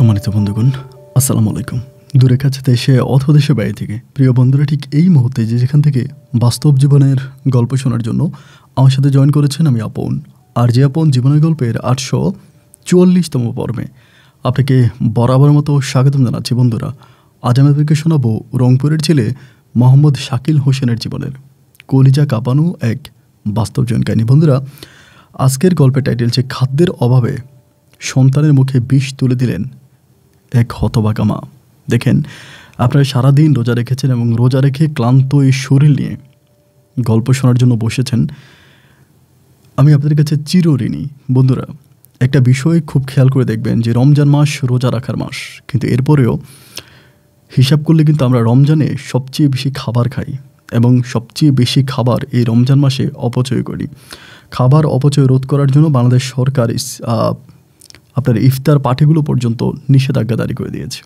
সম্মানিত বন্ধুগণ, আসসালামু আলাইকুম। দূরে কাছে দেশে অথবা দেশে বাইরে থেকে প্রিয় বন্ধুরা ঠিক এই মুহূর্তে যেখান থেকে বাস্তব জীবনের গল্প শোনার জন্য আমার সাথে জয়েন করেছেন আমি আপন। আর যে আপন জীবনের গল্পের 844তম পর্বে আপনাকে বরাবর মতো স্বাগতম জানাচ্ছি। বন্ধুরা, আজ আমি আপনাদেরকে শোনাবো রংপুরের ছেলে মোহাম্মদ শাকিল হোসেনের জীবনের কলিজা কাঁপানো এক বাস্তব জীবন কাহিনী। বন্ধুরা, আজকের গল্পের টাইটেল যে খাদ্যের অভাবে সন্তানের মুখে বিষ তুলে দিলেন এক হতভাগা মা। দেখেন, আপনারা সারাদিন রোজা রেখেছেন এবং রোজা রেখে ক্লান্ত এই শরীর নিয়ে গল্প শোনার জন্য বসেছেন। আমি আপনাদের কাছে চিরঋণী। বন্ধুরা, একটা বিষয় খুব খেয়াল করে দেখবেন যে রমজান মাস রোজা রাখার মাস, কিন্তু এরপরেও হিসাব করলে কিন্তু আমরা রমজানে সবচেয়ে বেশি খাবার খাই এবং সবচেয়ে বেশি খাবার এই রমজান মাসে অপচয় করি। খাবার অপচয় রোধ করার জন্য বাংলাদেশ সরকার আপনার ইফতার পার্টিগুলো পর্যন্ত নিষেধাজ্ঞা জারি করে দিয়েছে।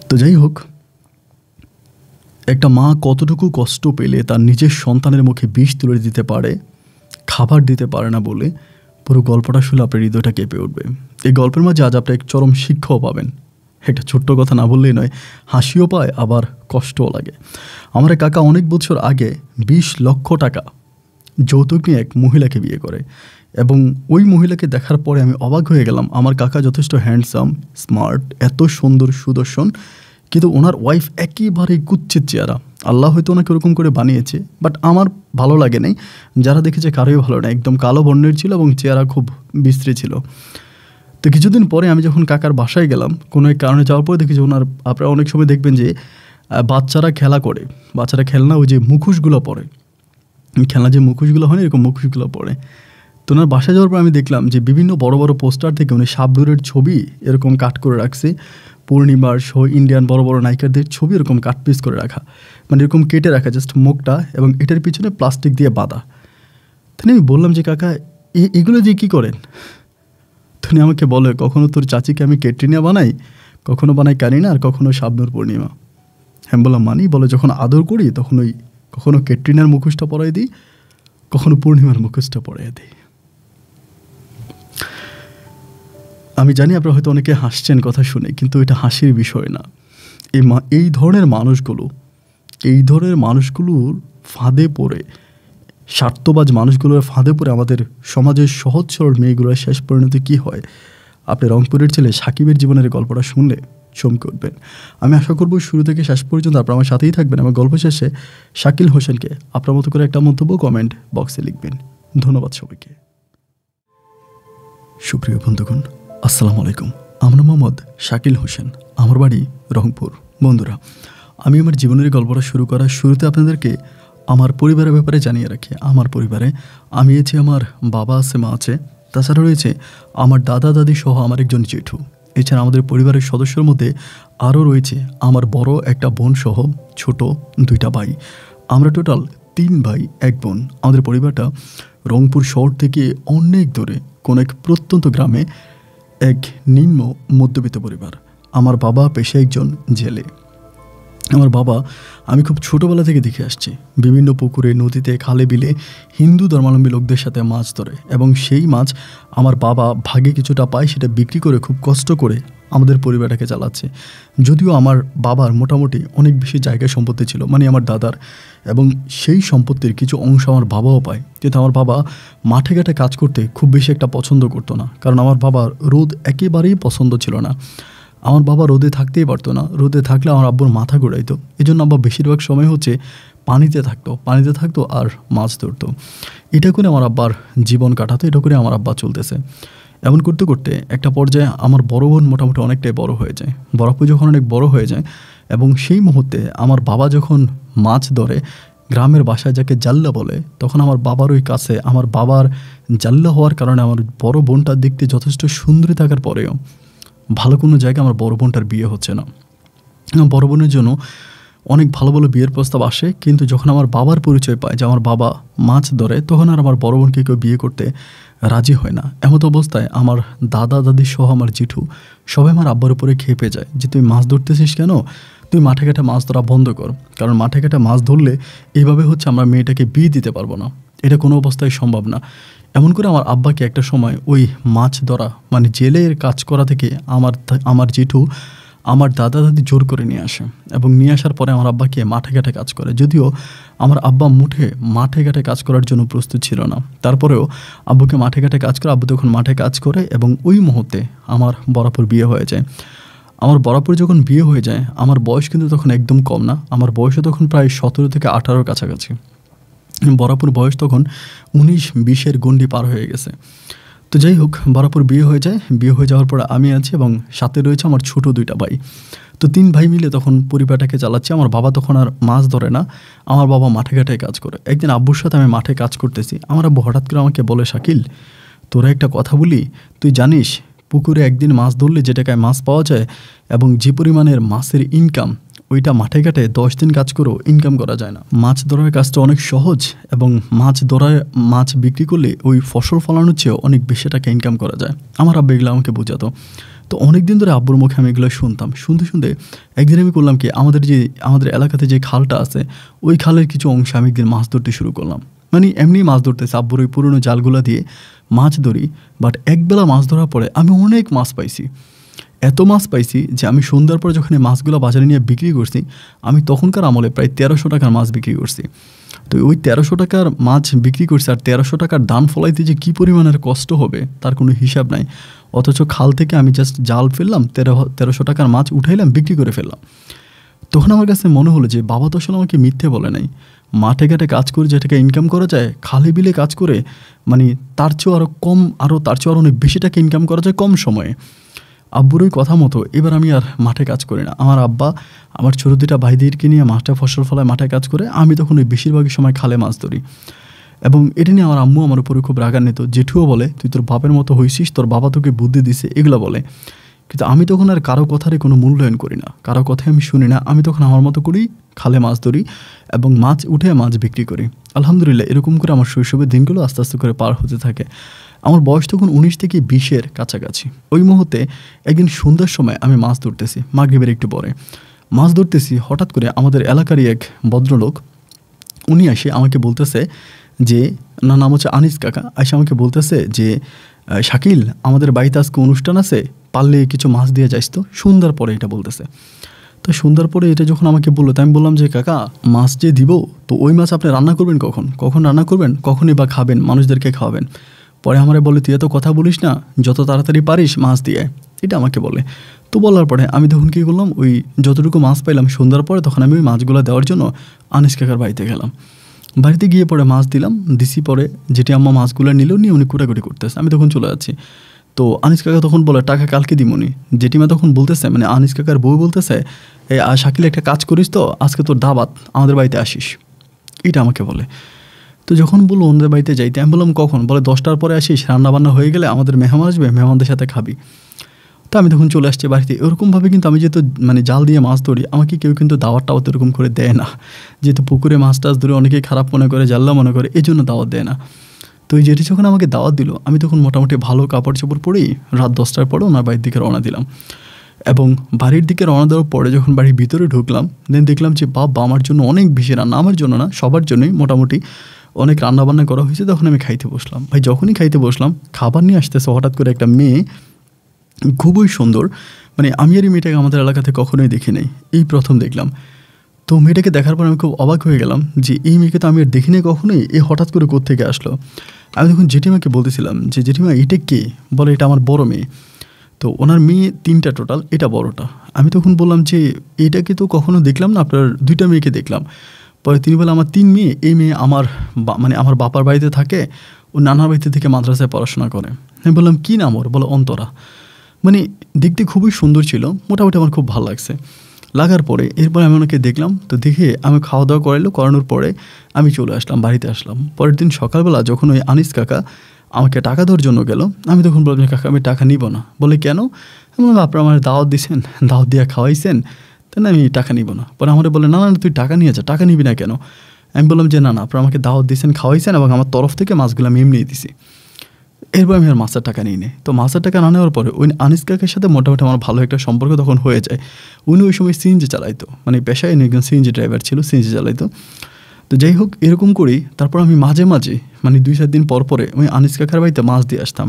তো যাই হোক, একটা মা কতটুকু কষ্ট পেলে তার নিজের সন্তানের মুখে বিষ তুলে দিতে পারে, খাবার দিতে পারে না বলে পুরো গল্পটা শুনে আপনার হৃদয়টা কেঁপে উঠবে। এই গল্পের মাঝে আজ আপনি এক চরম শিক্ষাও পাবেন। একটা ছোট্ট কথা না বললেই নয়, হাসিও পায় আবার কষ্টও লাগে। আমার কাকা অনেক বছর আগে 20 লক্ষ টাকা যৌতুক নিয়ে এক মহিলাকে বিয়ে করে এবং ওই মহিলাকে দেখার পরে আমি অবাক হয়ে গেলাম। আমার কাকা যথেষ্ট হ্যান্ডসাম, স্মার্ট, এত সুন্দর, সুদর্শন, কিন্তু ওনার ওয়াইফ একেবারে কুচ্ছিত চেহারা। আল্লাহ হয়তো ওনাকে ওরকম করে বানিয়েছে, বাট আমার ভালো লাগে নাই। যারা দেখেছে কারোই ভালো না, একদম কালো বর্ণের ছিল এবং চেহারা খুব বিশ্রী ছিল। তো কিছুদিন পরে আমি যখন কাকার বাসায় গেলাম কোনো এক কারণে, যাওয়ার পরে দেখি যে ওনার, আপনারা অনেক সময় দেখবেন যে বাচ্চারা খেলা করে, বাচ্চারা খেলনা ওই যে মুখোশগুলো পরে, খেলনা যে মুখোশগুলো হয় না, এরকম মুখোশগুলো পরে। তো ওনার বাসায় যাওয়ার পর আমি দেখলাম যে বিভিন্ন বড় বড় পোস্টার থেকে উনি শাবনূরের ছবি এরকম কাট করে রাখছে, পূর্ণিমার সহ ইন্ডিয়ান বড় বড় নায়িকাদের ছবি এরকম কাট পিস করে রাখা, মানে এরকম কেটে রাখা জাস্ট মুখটা, এবং এটার পিছনে প্লাস্টিক দিয়ে বাঁধা। তাহলে আমি বললাম যে কাকা, এগুলো দিয়ে কী করেন? তুমি আমাকে বলো, কখনো তোর চাচিকে আমি ক্যাটরিনা বানাই, কখনো বানাই কারিনা, আর কখনো শাবনূর পূর্ণিমা। হ্যাঁ বললাম মানি। বলে যখন আদর করি তখন ওই কখনো ক্যাটরিনার মুখোশটা পরাই দিই, কখনো পূর্ণিমার মুখোশটা পরাই দিই। আমি জানি আপনারা হয়তো অনেকে হাসছেন কথা শুনে, কিন্তু এটা হাসির বিষয় না। এই ধরনের মানুষগুলোর ফাঁদে পড়ে, স্বার্থবাজ মানুষগুলোর ফাঁদে পড়ে আমাদের সমাজের সহজ সরল মেয়েগুলোর শেষ পরিণতি কী হয়, আপনি রংপুরের ছেলে সাকিবের জীবনের গল্পটা শুনলে চমকে উঠবেন। আমি আশা করব শুরু থেকে শেষ পর্যন্ত আপনারা আমার সাথেই থাকবেন। আমার গল্প শেষে শাকিল হোসেনকে আপনার মতো করে একটা মন্তব্য কমেন্ট বক্সে লিখবেন। ধন্যবাদ সবাইকে। সুপ্রিয় বন্ধুগণ, আসসালামু আলাইকুম। আমার মোহাম্মদ শাকিল হোসেন, আমার বাড়ি রংপুর। বন্ধুরা, আমি আমার জীবনের গল্পটা শুরু করার শুরুতে আপনাদেরকে আমার পরিবারের ব্যাপারে জানিয়ে রাখি। আমার পরিবারে আমি আছি, আমার বাবা আছে, মা আছে, তাছাড়া রয়েছে আমার দাদা দাদি সহ আমার একজন জেঠু। এছাড়া আমাদের পরিবারের সদস্যের মধ্যে আরও রয়েছে আমার বড় একটা বোন সহ ছোট 2টা ভাই। আমরা টোটাল 3 ভাই 1 বোন। আমাদের পরিবারটা রংপুর শহর থেকে অনেক দূরে কোন এক প্রত্যন্ত গ্রামে, এক নিম্ন মধ্যবিত্ত পরিবার। আমার বাবা পেশায় একজন জেলে। আমার বাবা, আমি খুব ছোটোবেলা থেকে দেখে আসছি বিভিন্ন পুকুরে, নদীতে, খালে বিলে হিন্দু ধর্মাবলম্বী লোকদের সাথে মাছ ধরে, এবং সেই মাছ আমার বাবা ভাগে কিছুটা পায়, সেটা বিক্রি করে খুব কষ্ট করে আমাদের পরিবারটাকে চালাচ্ছে। যদিও আমার বাবার মোটামুটি অনেক বেশি জায়গা সম্পত্তি ছিল, মানে আমার দাদার, এবং সেই সম্পত্তির কিছু অংশ আমার বাবাও পায়। কিন্তু আমার বাবা মাঠে ঘাটে কাজ করতে খুব বেশি একটা পছন্দ করতো না, কারণ আমার বাবার রোদ একেবারেই পছন্দ ছিল না। আমার বাবা রোদে থাকতেই পারতো না, রোদে থাকলে আমার আব্বুর মাথা ঘুরাইতো। এই জন্য আব্বা বেশিরভাগ সময় পানিতে থাকতো আর মাছ ধরতো। এটা করে আমার আব্বার জীবন কাটাতো, এটা করে আমার আব্বা চলতেছে। এমন করতে করতে একটা পর্যায়ে আমার বড় বোন মোটামুটি অনেকটাই বড় হয়ে যায়। বড় আপু যখন অনেক বড় হয়ে যায়, এবং সেই মুহূর্তে আমার বাবা যখন মাছ ধরে, গ্রামের বাসায় যাকে জাল্লা বলে, তখন আমার বাবার ওই কাছে, আমার বাবার জাল্লা হওয়ার কারণে আমার বড় বোনটা দেখতে যথেষ্ট সুন্দরী থাকার পরেও ভালো কোনো জায়গায় আমার বড় বোনটার বিয়ে হচ্ছে না। বড় বোনের জন্য অনেক ভালো ভালো বিয়ের প্রস্তাব আসে, কিন্তু যখন আমার বাবার পরিচয় পায় যে আমার বাবা মাছ ধরে, তখন আর আমার বড় বোনকে কেউ বিয়ে করতে রাজি হয় না। এমত অবস্থায় আমার দাদা দাদি সহ আমার জেঠু সবাই আমার আব্বার উপরে খেপে যায় যে তুই মাছ ধরতেছিস কেন, তুই মাঠে ঘাটে মাছ ধরা বন্ধ কর, কারণ মাঠে ঘাটে মাছ ধরলে এইভাবে আমরা মেয়েটাকে বিয়ে দিতে পারবো না, এটা কোনো অবস্থায় সম্ভব না। এমন করে আমার আব্বাকে একটা সময় ওই মাছ ধরা মানে জেলের কাজ করা থেকে আমার জেঠু আমার দাদা দাদি জোর করে নিয়ে আসে, এবং নিয়ে আসার পরে আমার আব্বাকে মাঠে ঘাটে কাজ করে। যদিও আমার আব্বা মাঠে ঘাটে কাজ করার জন্য প্রস্তুত ছিল না, তারপরেও আব্বুকে মাঠে ঘাটে কাজ করে, আব্বু তখন মাঠে কাজ করে, এবং ওই মুহূর্তে আমার বরাবর বিয়ে হয়ে যায়। আমার বরাবর যখন বিয়ে হয়ে যায়, আমার বয়স কিন্তু তখন একদম কম না, আমার বয়সও তখন প্রায় 17 থেকে 18 কাছাকাছি। বরাবর বয়স তখন 19-20-এর গণ্ডি পার হয়ে গেছে। তো যাই হোক, বরাবর বিয়ে হয়ে যায়। বিয়ে হয়ে যাওয়ার পরে আমি আছি এবং সাথে রয়েছে আমার ছোট 2টা ভাই। তো 3 ভাই মিলে তখন পরিবারটাকে চালাচ্ছে। আমার বাবা তখন আর মাছ ধরে না, আমার বাবা মাঠে ঘাটে কাজ করে। একদিন আব্বুর সাথে আমি মাঠে কাজ করতেছি, আমার আব্বু হঠাৎ করে আমাকে বলে, শাকিল তোরা একটা কথা বলি, তুই জানিস পুকুরে একদিন মাছ ধরলে যে টাকায় মাছ পাওয়া যায় এবং যে পরিমাণের মাছের ইনকাম, ওইটা মাঠে ঘাটে 10 দিন কাজ করেও ইনকাম করা যায় না। মাছ ধরার কাজটা অনেক সহজ, এবং মাছ বিক্রি করলে ওই ফসল ফলানোর চেয়েও অনেক বেশি টাকা ইনকাম করা যায়। আমার আব্বা এগুলো আমাকে বোঝাতো। তো অনেক দিন ধরে আব্বুর মুখে আমি এগুলো শুনতাম। শুনতে একদিন আমি করলাম কি, আমাদের এলাকাতে যে খালটা আছে, ওই খালের কিছু অংশে আমি একদিন মাছ ধরতে শুরু করলাম। মানে এমনি মাছ ধরতেছে, আব্বুর ওই পুরনো জালগুলো দিয়ে মাছ ধরি। বাট একবেলা মাছ ধরার পরে আমি অনেক মাছ পাইছি, এত মাছ পাইছি যে আমি সন্ধ্যার পর যখন এই মাছগুলো বাজারে নিয়ে বিক্রি করছি, আমি তখনকার আমলে প্রায় 1300 টাকার মাছ বিক্রি করছি। তো ওই 1300 টাকার মাছ বিক্রি করছি, আর 1300 টাকার দান ফলাইতে যে কী পরিমাণের কষ্ট হবে তার কোনো হিসাব নাই। অথচ খাল থেকে আমি জাস্ট জাল ফেললাম, 1300 টাকার মাছ উঠাইলাম, বিক্রি করে ফেললাম। তখন আমার কাছে মনে হলো যে বাবা তো আসলে আমাকে মিথ্যে বলে নাই। মাঠে ঘাটে কাজ করে যে টাকা ইনকাম করা যায়, খালে বিলে কাজ করে মানে তার চেয়েও আরও অনেক বেশি টাকা ইনকাম করা যায় কম সময়ে। আব্বুর ওই কথা মতো এবার আমি আর মাঠে কাজ করি না। আমার আব্বা আমার ছোটো 2টা ভাইদেরকে নিয়ে মাঠে ফসল ফলায় মাঠে কাজ করে, আমি তখন ওই বেশিরভাগই সময় খালে মাছ ধরি। এবং এটা নিয়ে আমার আম্মু আমার উপরে খুব রাগান্বিত। জেঠুও বলে, তুই তোর বাপের মতো হয়েছিস, তোর বাবা তোকে বুদ্ধি দিছে, এগুলো বলে। কিন্তু আমি তখন আর কারো কথারই কোনো মূল্যায়ন করি না, কারো কথাই আমি শুনি না। আমি তখন আমার মতো করেই খালে মাছ ধরি এবং মাছ উঠে মাছ বিক্রি করি। আলহামদুলিল্লাহ, এরকম করে আমার শৈশবের দিনগুলো আস্তে আস্তে করে পার হতে থাকে। আমার বয়স তখন 19 থেকে 20-এর কাছাকাছি। ওই মুহূর্তে একদিন সন্ধ্যার সময় আমি মাছ ধরতেছি, মাগরিবের একটু পরে মাছ ধরতেছি। হঠাৎ করে আমাদের এলাকারই এক ভদ্রলোক, উনি এসে আমাকে বলতেছে যে, নাম হচ্ছে আনিস কাকা, এসে আমাকে বলতেছে যে, শাকিল আমাদের বাড়িতে আজকে অনুষ্ঠান আছে, পারলে কিছু মাছ দিয়ে যাইস। তো সন্ধ্যার পরে এটা বলতেছে। তো সন্ধ্যার পরে এটা যখন আমাকে বললো, তো আমি বললাম যে, কাকা মাছ যে দিব, তো ওই মাছ আপনি রান্না করবেন কখন রান্না করবেন, কখনই বা খাবেন, মানুষদেরকে খাওয়াবেন। পরে আমারে বলে, তুই এত কথা বলিস না, যত তাড়াতাড়ি পারিস মাছ দিয়ে, এটা আমাকে বলে। তো বলার পরে আমি তখন কী করলাম, ওই যতটুকু মাছ পাইলাম সন্ধ্যার পরে, তখন আমি ওই মাছগুলো দেওয়ার জন্য আনিস কাকার বাড়িতে গেলাম। বাড়িতে গিয়ে পরে মাছ দিছি। পরে যেটি আম্মা মাছগুলো নিয়ে উনি কুটাকুটি করতেছে, আমি তখন চলে যাচ্ছি। তো আনিস কাকা তখন বলে, টাকা কালকে দিমুনি। জেঠিমা তখন বলতেছে, মানে আনিস কাকার বউ বলতেছে, শাকিল একটা কাজ করিস তো, আজকে তোর দাওয়াত, আমাদের বাড়িতে আসিস, এটা আমাকে বলে। তো যখন বললো ওনাদের বাড়িতে যাইতে, আমি বললাম কখন? বলে 10টার পরে আসিস, রান্নাবান্না হয়ে গেলে আমাদের মেহমান আসবে, মেহমানদের সাথে খাবি। তো আমি তখন চলে আসছি বাড়িতে। এরকমভাবে কিন্তু আমি যেহেতু মানে জাল দিয়ে মাছ ধরি, আমাকে কেউ কিন্তু দাওয়াত এরকম করে দেয় না। যেহেতু পুকুরে মাছ টাছ ধরে অনেকেই খারাপ মনে করে, জাল্লা মনে করে, এই জন্য দাওয়াত দেয় না। তো ওই যেটি যখন আমাকে দাওয়াত দিল, আমি তখন মোটামুটি ভালো কাপড় চোপড় পরেই রাত 10টার পরে ওনার বাড়ির দিকে রওনা দিলাম। এবং বাড়ির দিকে রওনা দেওয়ার পরে যখন বাড়ির ভিতরে ঢুকলাম, দেন দেখলাম যে বাবা আমার জন্য অনেক বেশি রান্না, আমার জন্য না সবার জন্যই মোটামুটি অনেক রান্নাবান্না করা হয়েছে। তখন আমি খাইতে বসলাম। ভাই যখনই খাইতে বসলাম, খাবার নিয়ে আসতেছে হঠাৎ করে একটা মেয়ে, খুবই সুন্দর। মানে আমি আর এই মেয়েটাকে আমাদের এলাকাতে কখনোই দেখি নাই, এই প্রথম দেখলাম। তো মেয়েটাকে দেখার পর আমি খুব অবাক হয়ে গেলাম যে এই মেয়েকে তো আমি আর দেখিনি কখনোই, এ হঠাৎ করে কোত্থেকে আসলো। আমি তখন জেঠিমাকে বলতেছিলাম যে, জেঠিমা এটা কে? বলে, এটা আমার বড় মেয়ে। তো ওনার মেয়ে 3টা টোটাল, এটা বড়টা। আমি তখন বললাম যে, এইটাকে তো কখনো দেখলাম না, আপনার 2টা মেয়েকে দেখলাম। পরে তিনি বলে, আমার 3 মেয়ে, এই মেয়ে আমার বাপার বাড়িতে থাকে, ও নানার বাড়িতে থেকে মাদ্রাসায় পড়াশোনা করে। আমি বললাম, কী নাম ওর? বলে, অন্তরা। মানে দেখতে খুবই সুন্দর ছিল, মোটামুটি আমার খুব ভালো লাগার পরে এরপরে আমি ওনাকে দেখলাম। তো দেখে আমি খাওয়া দাওয়া করানোর পরে আমি চলে আসলাম, বাড়িতে আসলাম। পরের দিন সকালবেলা যখন ওই আনিস কাকা আমাকে টাকা দেওয়ার জন্য গেল, আমি তখন বললাম যে, কাকা আমি টাকা নিব না। বলে, কেন? আমি বললাম, আপনারা আমার দাওয়াত দিয়েছেন, দাওয়াত দিয়ে খাওয়াইছেন, তাই আমি টাকা নিব না। পরে আমাদের বলে, না তুই টাকা নিয়ে যা, টাকা নিবি না কেন? আমি বললাম যে, না আপনারা আমাকে দাওয়াত দিয়েছেন, খাওয়াইছেন, এবং আমার তরফ থেকে মাছগুলো আমি এমনিই দিছি। এরপর আমি আর মাছের টাকা নিই নি। তো মাছের টাকা না নেওয়ার পরে ওই আনিস কাকের সাথে মোটামুটি আমার ভালো একটা সম্পর্ক তখন হয়ে যায়। উনি ওই সময় সিএনজি চালাইতো, মানে পেশায় একজন সিএনজি ড্রাইভার ছিল, সিএনজি চালাইতো। তো তো যাই হোক, এরকম করেই তারপর আমি মাঝে মাঝে মানে 2-4 দিন পর পরে ওই আনিস কাকার বাড়িতে মাছ দিয়ে আসতাম।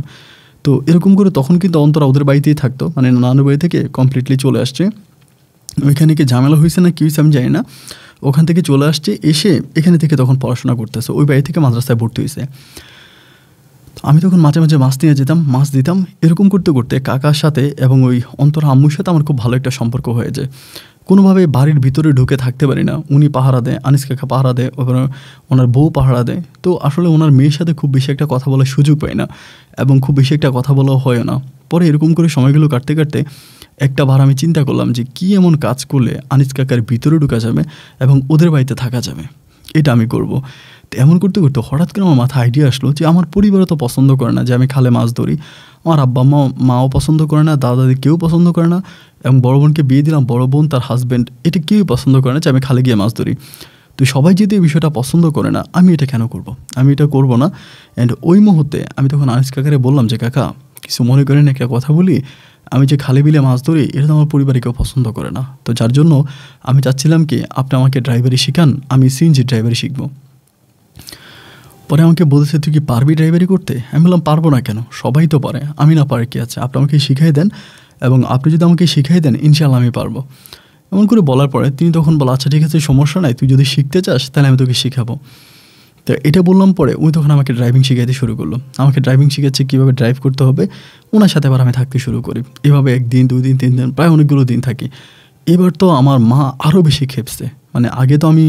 তো এরকম করে তখন কিন্তু অন্তরা ওদের বাড়িতেই থাকতো, মানে নানুর বাড়ি থেকে কমপ্লিটলি চলে আসছে। ওইখানে কি ঝামেলা হয়েছে না কী হয়েছে আমি জানি না, ওখান থেকে চলে আসছে, এসে এখানে থেকে তখন পড়াশোনা করতেছে, ওই বাড়ি থেকে মাদ্রাসায় ভর্তি হয়েছে। আমি তখন মাঝে মাঝে মাছ নিয়ে যেতাম, মাছ দিতাম। এরকম করতে করতে কাকার সাথে এবং ওই অন্তরা আম্মুর সাথে আমার খুব ভালো একটা সম্পর্ক হয়ে যায়। কোনোভাবে বাড়ির ভিতরে ঢুকে থাকতে পারি না, উনি পাহারা দেয়, আনিস কাকা পাহারা দেয়, ওনার বউ পাহারা দেয়। তো আসলে ওনার মেয়ের সাথে খুব বেশি একটা কথা বলার সুযোগ পাই না এবং খুব বেশি একটা কথা বলাও হয় না। পরে এরকম করে সময়গুলো কাটতে কাটতে একটা বার আমি চিন্তা করলাম যে কী এমন কাজ করলে আনিস কাকার ভিতরে ঢুকা যাবে এবং ওদের বাড়িতে থাকা যাবে, এটা আমি করব। তো এমন করতে করতে হঠাৎ করে আমার মাথায় আইডিয়া আসলো যে আমার পরিবারও তো পছন্দ করে না যে আমি খালে মাছ ধরি, আমার আব্বা মাও পছন্দ করে না, দাদা দাদি কেউ পছন্দ করে না, এবং বড় বোনকে বিয়ে দিলাম, বড় বোন তার হাজব্যান্ড এটা কেউই পছন্দ করে না যে আমি খালে গিয়ে মাছ ধরি। তো সবাই যদি এই বিষয়টা পছন্দ করে না, আমি এটা কেন করব, আমি এটা করব না। অ্যান্ড ওই মুহূর্তে আমি তখন আনিস কাকারে বললাম যে কাকা কিছু মনে করেন একটা কথা বলি, আমি যে খালে বিলে মাছ ধরি এটা তো আমার পরিবারে কেউ পছন্দ করে না, তো যার জন্য আমি চাচ্ছিলাম কি আপনি আমাকে ড্রাইভারি শেখান, আমি সিএনজি ড্রাইভারি শিখবো। পরে আমাকে বলেছে তুই কি পারবি ড্রাইভারি করতে? আমি বললাম পারবো না কেন, সবাই তো পারে, আমি না পারে কি আছে, আপনি আমাকে শিখাই দেন, এবং আপনি যদি আমাকে শিখাই দেন ইনশাআল্লাহ আমি পারবো। এমন করে বলার পরে তিনি তখন বলে আচ্ছা ঠিক আছে সমস্যা নাই, তুই যদি শিখতে চাস তাহলে আমি তোকে শিখাবো। তো এটা বললাম পরে উনি তখন আমাকে ড্রাইভিং শিখাইতে শুরু করলো, আমাকে ড্রাইভিং শিখাচ্ছে কীভাবে ড্রাইভ করতে হবে। ওনার সাথে আবার আমি থাকতে শুরু করি, এভাবে 1 দিন 2 দিন 3 দিন প্রায় অনেকগুলো দিন থাকি। এবার তো আমার মা আরও বেশি খেপছে, মানে আগে তো আমি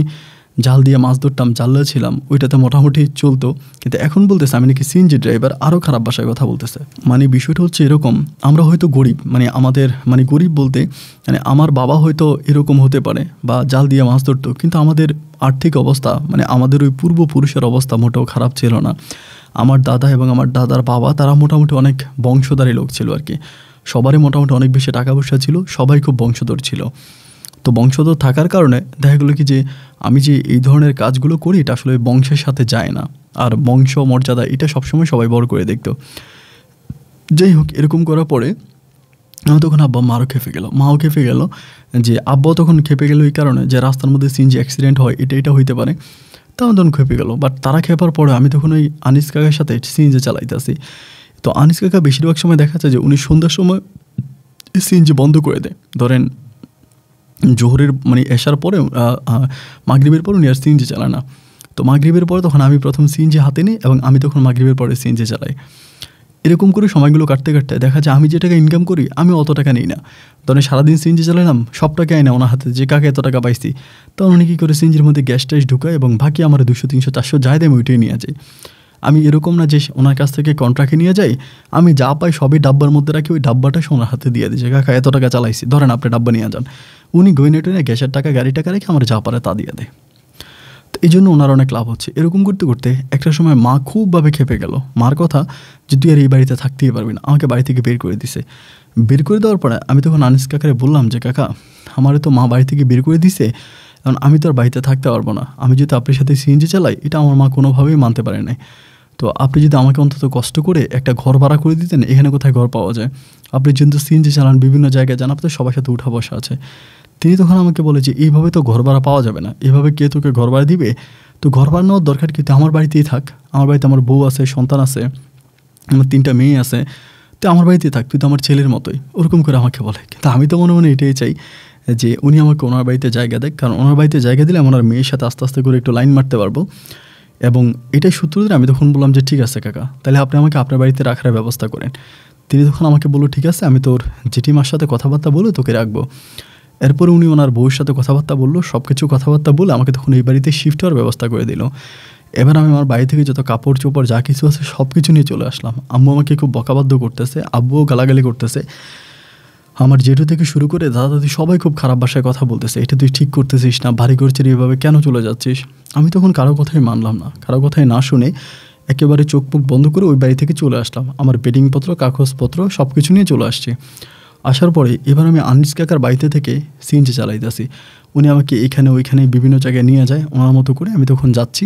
জাল দিয়ে মাছ ধরতাম, জাল্লা ছিলাম, ওইটাতে মোটামুটি চলতো, কিন্তু এখন বলতেছে আমি নাকি সিএনজি ড্রাইভার, আরও খারাপ ভাষায় কথা বলতেছে। মানে বিষয়টা হচ্ছে এরকম, আমরা হয়তো গরিব, মানে আমাদের মানে গরিব বলতে মানে আমার বাবা হয়তো এরকম হতে পারে বা জাল দিয়ে মাছ ধরতো, কিন্তু আমাদের আর্থিক অবস্থা মানে আমাদের ওই পূর্বপুরুষের অবস্থা মোটেও খারাপ ছিল না। আমার দাদা এবং আমার দাদার বাবা তারা মোটামুটি অনেক বংশধারী লোক ছিল আর কি, সবারই মোটামুটি অনেক বেশি টাকা পয়সা ছিল, সবাই খুব বংশধর ছিল। তো বংশধর থাকার কারণে দেখা গেলো কি যে আমি যে এই ধরনের কাজগুলো করি এটা আসলে বংশের সাথে যায় না, আর বংশ মর্যাদা এটা সবসময় সবাই বড় করে দেখতো। যাই হোক, এরকম করার পরে আমি তখন আব্বা মাও খেপে গেল যে আব্বাও তখন খেপে গেল এই কারণে যে রাস্তার মধ্যে সিএনজি অ্যাক্সিডেন্ট হয় এটা হইতে পারে, তা আমি তখন খেপে গেল। বাট তারা খেপার পরে আমি তখন ওই আনিস কাকার সাথে সিএনজি চালাইতেছি। তো আনিস কাকা বেশিরভাগ সময় দেখা যাচ্ছে যে উনি সন্ধ্যার সময় সিএনজি বন্ধ করে দেয়, ধরেন জোহরের মানে এশার পরে মাগরিবের পর উনি আর সিএনজি চালায় না। তো মাগরিবের পরে তখন আমি প্রথম সিএনজি হাতে নিই এবং আমি তখন মাগরিবের পরে সিএনজি চালাই। এরকম করে সময়গুলো কাটতে কাটতে দেখা যায় আমি যে টাকা ইনকাম করি আমি অত টাকা নিই না, ধরেন সারাদিন সিএনজি চালালাম, সব টাকা আয় না ওনার হাতে যে কাকে এত টাকা পাইছি, তখন উনি কী করে সিএনজির মধ্যে গ্যাস ট্যাস ঢুকায় এবং বাকি আমার 200 300 400 যাই দেয় আমি ওইটাই নিয়ে যাই। আমি এরকম না যে ওনার কাছ থেকে কন্ট্রাক্টে নিয়ে যাই, আমি যা পাই সবই ডাব্বার মধ্যে রাখি, ওই ডাব্বাটা ওনার হাতে দিয়ে দিই যে কাকা এত টাকা চালাইছি, ধরেন আপনি ডাব্বা নিয়ে যান। উনি গইনে টইনে গ্যাসের টাকা গাড়ি টাকা রেখে আমার যা পারে তা দিয়ে দেয়। তো এই জন্য ওনার অনেক লাভ হচ্ছে। এরকম করতে করতে একটা সময় মা খুবভাবে খেপে গেল, মার কথা যে তুই আর এই বাড়িতে থাকতেই পারবি না, আমাকে বাড়ি থেকে বের করে দিছে। বের করে দেওয়ার পরে আমি তখন আনিস কাকারে বললাম যে কাকা আমারে তো মা বাড়ি থেকে বের করে দিছে, কারণ আমি তো আর বাড়িতে থাকতে পারবো না, আমি যদি আপনার সাথে সিএনজি চালাই এটা আমার মা কোনোভাবেই মানতে পারে নাই। তো আপনি যদি আমাকে অন্তত কষ্ট করে একটা ঘর ভাড়া করে দিতেন, এখানে কোথায় ঘর পাওয়া যায়, আপনি যেহেতু সিএনজি চালান বিভিন্ন জায়গায় যান, আপনার সবার সাথে উঠা বসা আছে। তিনি তখন আমাকে বলে যে এইভাবে তো ঘর ভাড়া পাওয়া যাবে না, এভাবে কে তোকে ঘর ভাড়া দিবে, তো ঘর ভাড়া নেওয়ার দরকার কিন্তু আমার বাড়িতেই থাক, আমার বাড়িতে আমার বউ আছে, সন্তান আছে, আমার 3টা মেয়ে আছে, তো আমার বাড়িতেই থাক, তুই তো আমার ছেলের মতোই, ওরকম করে আমাকে বলে। কিন্তু আমি তো মনে মনে এটাই চাই যে উনি আমাকে ওনার বাড়িতে জায়গা দেয়, কারণ ওনার বাড়িতে জায়গা দিলে আমার মেয়ের সাথে আস্তে আস্তে করে একটু লাইন মারতে পারবো। এবং এটাই সূত্র ধরে আমি তখন বললাম যে ঠিক আছে কাকা, তাহলে আপনি আমাকে আপনার বাড়িতে রাখার ব্যবস্থা করেন। তিনি তখন আমাকে বললো ঠিক আছে, আমি তোর জেঠিমার সাথে কথাবার্তা বলে তোকে রাখবো। এরপরে উনি ওনার বউর সাথে কথাবার্তা বললো, সব কিছু কথাবার্তা বলে আমাকে তখন এই বাড়িতে শিফট হওয়ার ব্যবস্থা করে দিল। এবার আমি আমার বাড়ি থেকে যত কাপড় চোপড় যা কিছু আছে সব কিছু নিয়ে চলে আসলাম। আম্মু আমাকে খুব বকাবাধ্য করতেছে, আব্বুও গালাগালি করতেছে, আমার জেঠু থেকে শুরু করে দাদা দাদি সবাই খুব খারাপ ভাষায় কথা বলতেছে, এটা তুই ঠিক করতেছিস না, বাড়ি করছিস এভাবে কেন চলে যাচ্ছিস। আমি তখন কারো কথাই মানলাম না, কারো কথাই না শুনে একেবারে চোখ মুখ বন্ধ করে ওই বাড়ি থেকে চলে আসলাম। আমার বেডিংপত্র কাগজপত্র সব কিছু নিয়ে চলে আসছি। আসার পরে এবার আমি আনিস কাকার বাড়িতে থেকে সিএনজি চালাইতেছি। উনি আমাকে এখানে ওইখানে বিভিন্ন জায়গায় নিয়ে যায় ওনার মতো করে। আমি তখন যাচ্ছি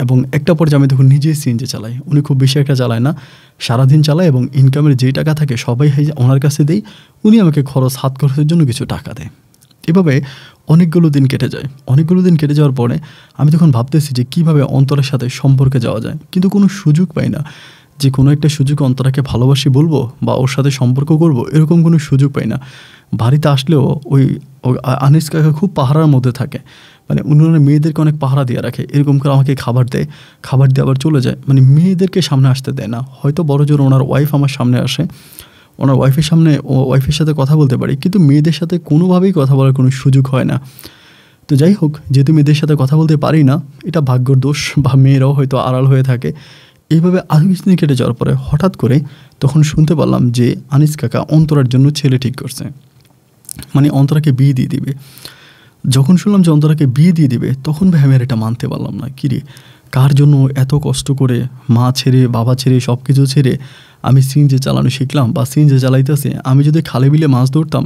এবং একটা পর্যায়ে আমি তখন নিজেই সিএনজি চালাই। উনি খুব বেশি একটা চালায় না, সারাদিন চালায় এবং ইনকামের যেই টাকা থাকে সবাই ওনার কাছে দেই, উনি আমাকে হাত খরচের জন্য কিছু টাকা দেয়। এভাবে অনেকগুলো দিন কেটে যায়। অনেকগুলো দিন কেটে যাওয়ার পরে আমি তখন ভাবতেছি যে কীভাবে অন্তরের সাথে সম্পর্কে যাওয়া যায়, কিন্তু কোনো সুযোগ পাই না। যে কোনো একটা সুযোগ অন্তরাকে ভালোবাসি বলবো বা ওর সাথে সম্পর্ক করব, এরকম কোনো সুযোগ পাই না। বাড়িতে আসলেও ওই আনিস কাকা খুব পাহারার মধ্যে থাকে, মানে উনি মেয়েদেরকে অনেক পাহারা দিয়ে রাখে। এরকম করে আমাকে খাবার দেয়, খাবার দিয়ে আবার চলে যায়, মানে মেয়েদেরকে সামনে আসতে দেয় না। হয়তো বড় জোর ওনার ওয়াইফ আমার সামনে আসে, ওনার ওয়াইফের সামনে ওয়াইফের সাথে কথা বলতে পারি, কিন্তু মেয়েদের সাথে কোনোভাবেই কথা বলার কোনো সুযোগ হয় না। তো যাই হোক, যেহেতু মেয়েদের সাথে কথা বলতে পারি না, এটা ভাগ্যর দোষ, বা মেয়েরাও হয়তো আড়াল হয়ে থাকে। এইভাবে আরও কিছুদিন কেটে যাওয়ার পরে হঠাৎ করে তখন শুনতে পারলাম যে আনিস কাকা অন্তরার জন্য ছেলে ঠিক করছে, মানে অন্তরাকে বিয়ে দিয়ে দিবে। যখন শুনলাম যে অন্তরাকে বিয়ে দিয়ে দিবে, তখন ভাই আমি আর এটা মানতে পারলাম না। কিরে, কার জন্য এত কষ্ট করে মা ছেড়ে বাবা ছেড়ে সব কিছু ছেড়ে আমি সিএনজি চালানো শিখলাম বা সিএনজি চালাইতেছে। আমি যদি খালে বিলে মাছ ধরতাম,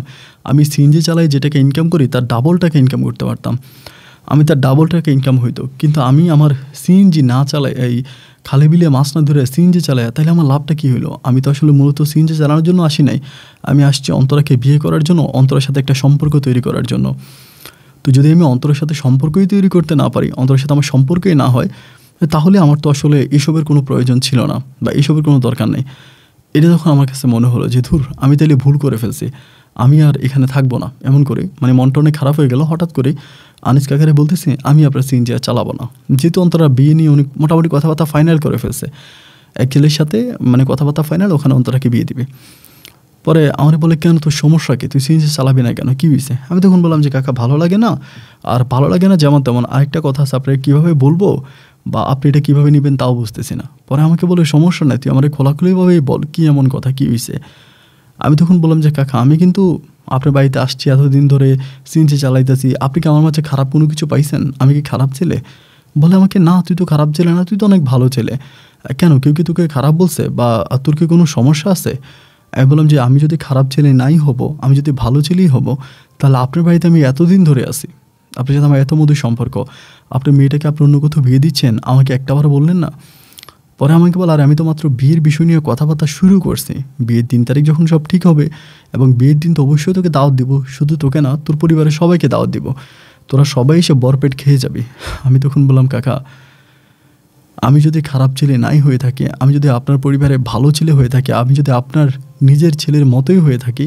আমি সিএনজি চালাই যেটাকে ইনকাম করি তার ডাবলটাকে ইনকাম করতে পারতাম, আমি তার ডাবলটাকে ইনকাম হইতো। কিন্তু আমি আমার সিএনজি না চালাই, এই খালে বিলে মাছ না ধরে সিএনজি চালাই, তাহলে আমার লাভটা কী হলো? আমি তো আসলে মূলত সিএনজি চালানোর জন্য আসি নাই, আমি আসছি অন্তরাকে বিয়ে করার জন্য, অন্তরের সাথে একটা সম্পর্ক তৈরি করার জন্য। তো যদি আমি অন্তরের সাথে সম্পর্কই তৈরি করতে না পারি, অন্তরের সাথে আমার সম্পর্কই না হয়, তাহলে আমার তো আসলে এসবের কোনো প্রয়োজন ছিল না বা এসবের কোনো দরকার নেই। এটা যখন আমার কাছে মনে হলো যে ধুর, আমি তাহলে ভুল করে ফেলছি, আমি আর এখানে থাকবো না, এমন করে মানে মনটা অনেক খারাপ হয়ে গেল। হঠাৎ করে আনিস কাকারে বলতেছি আমি আপনার সিএনজি আর চালাবো না, যেহেতু অন্তরা বিয়ে নিয়ে অনেক মোটামুটি কথাবার্তা ফাইনাল করে ফেলছে। এক ছেলের সাথে মানে কথাবার্তা ফাইনাল, ওখানে অন্তরাকে বিয়ে দিবে। পরে আমার বলে, কেন তোর সমস্যা কি, তুই সিএনজি চালাবি না কেন, কী হয়েছে? আমি তখন বললাম যে কাকা ভালো লাগে না, আর ভালো লাগে না যেমন তেমন, আরেকটা কথা আছে আপনাকে কীভাবে বলবো বা আপনি এটা কীভাবে নেবেন তাও বুঝতেছি না। পরে আমাকে বলে সমস্যা নাই, তুই আমার খোলাখুলিভাবেই বল কী এমন কথা, কী হয়েছে? আমি তখন বললাম যে কাকা আমি কিন্তু আপনার বাড়িতে আসছি, এতদিন ধরে সিএনজি চালাইতেছি, আপনি কি আমার মাঝে খারাপ কোনো কিছু পাইছেন? আমি কি খারাপ ছেলে? বলে আমাকে, না তুই তো খারাপ ছেলে না, তুই তো অনেক ভালো ছেলে। কেন, কেউ কি তোকে খারাপ বলছে বা তোর কি কোনো সমস্যা আছে? আমি বললাম যে আমি যদি খারাপ ছেলে নাই হব, আমি যদি ভালো ছেলেই হব, তাহলে আপনার বাড়িতে আমি এতদিন ধরে আসি, আপনার সাথে আমার এত মধুর সম্পর্ক, আপনার মেয়েটাকে আপনি অন্য কোথাও বিয়ে দিচ্ছেন, আমাকে একটাবার বললেন না? পরে আমাকে বল, আর আমি তো মাত্র বিয়ের বিষয় নিয়ে কথাবার্তা শুরু করছি, বিয়ের দিন তারিখ যখন সব ঠিক হবে, এবং বিয়ের দিন তো অবশ্যই তোকে দাওয়াত দিব, শুধু তোকে না তোর পরিবারের সবাইকে দাওয়াত দিব, তোরা সবাই এসে বরপেট খেয়ে যাবি। আমি তখন বললাম কাকা, আমি যদি খারাপ ছেলে নাই হয়ে থাকি, আমি যদি আপনার পরিবারে ভালো ছেলে হয়ে থাকি, আমি যদি আপনার নিজের ছেলের মতোই হয়ে থাকি,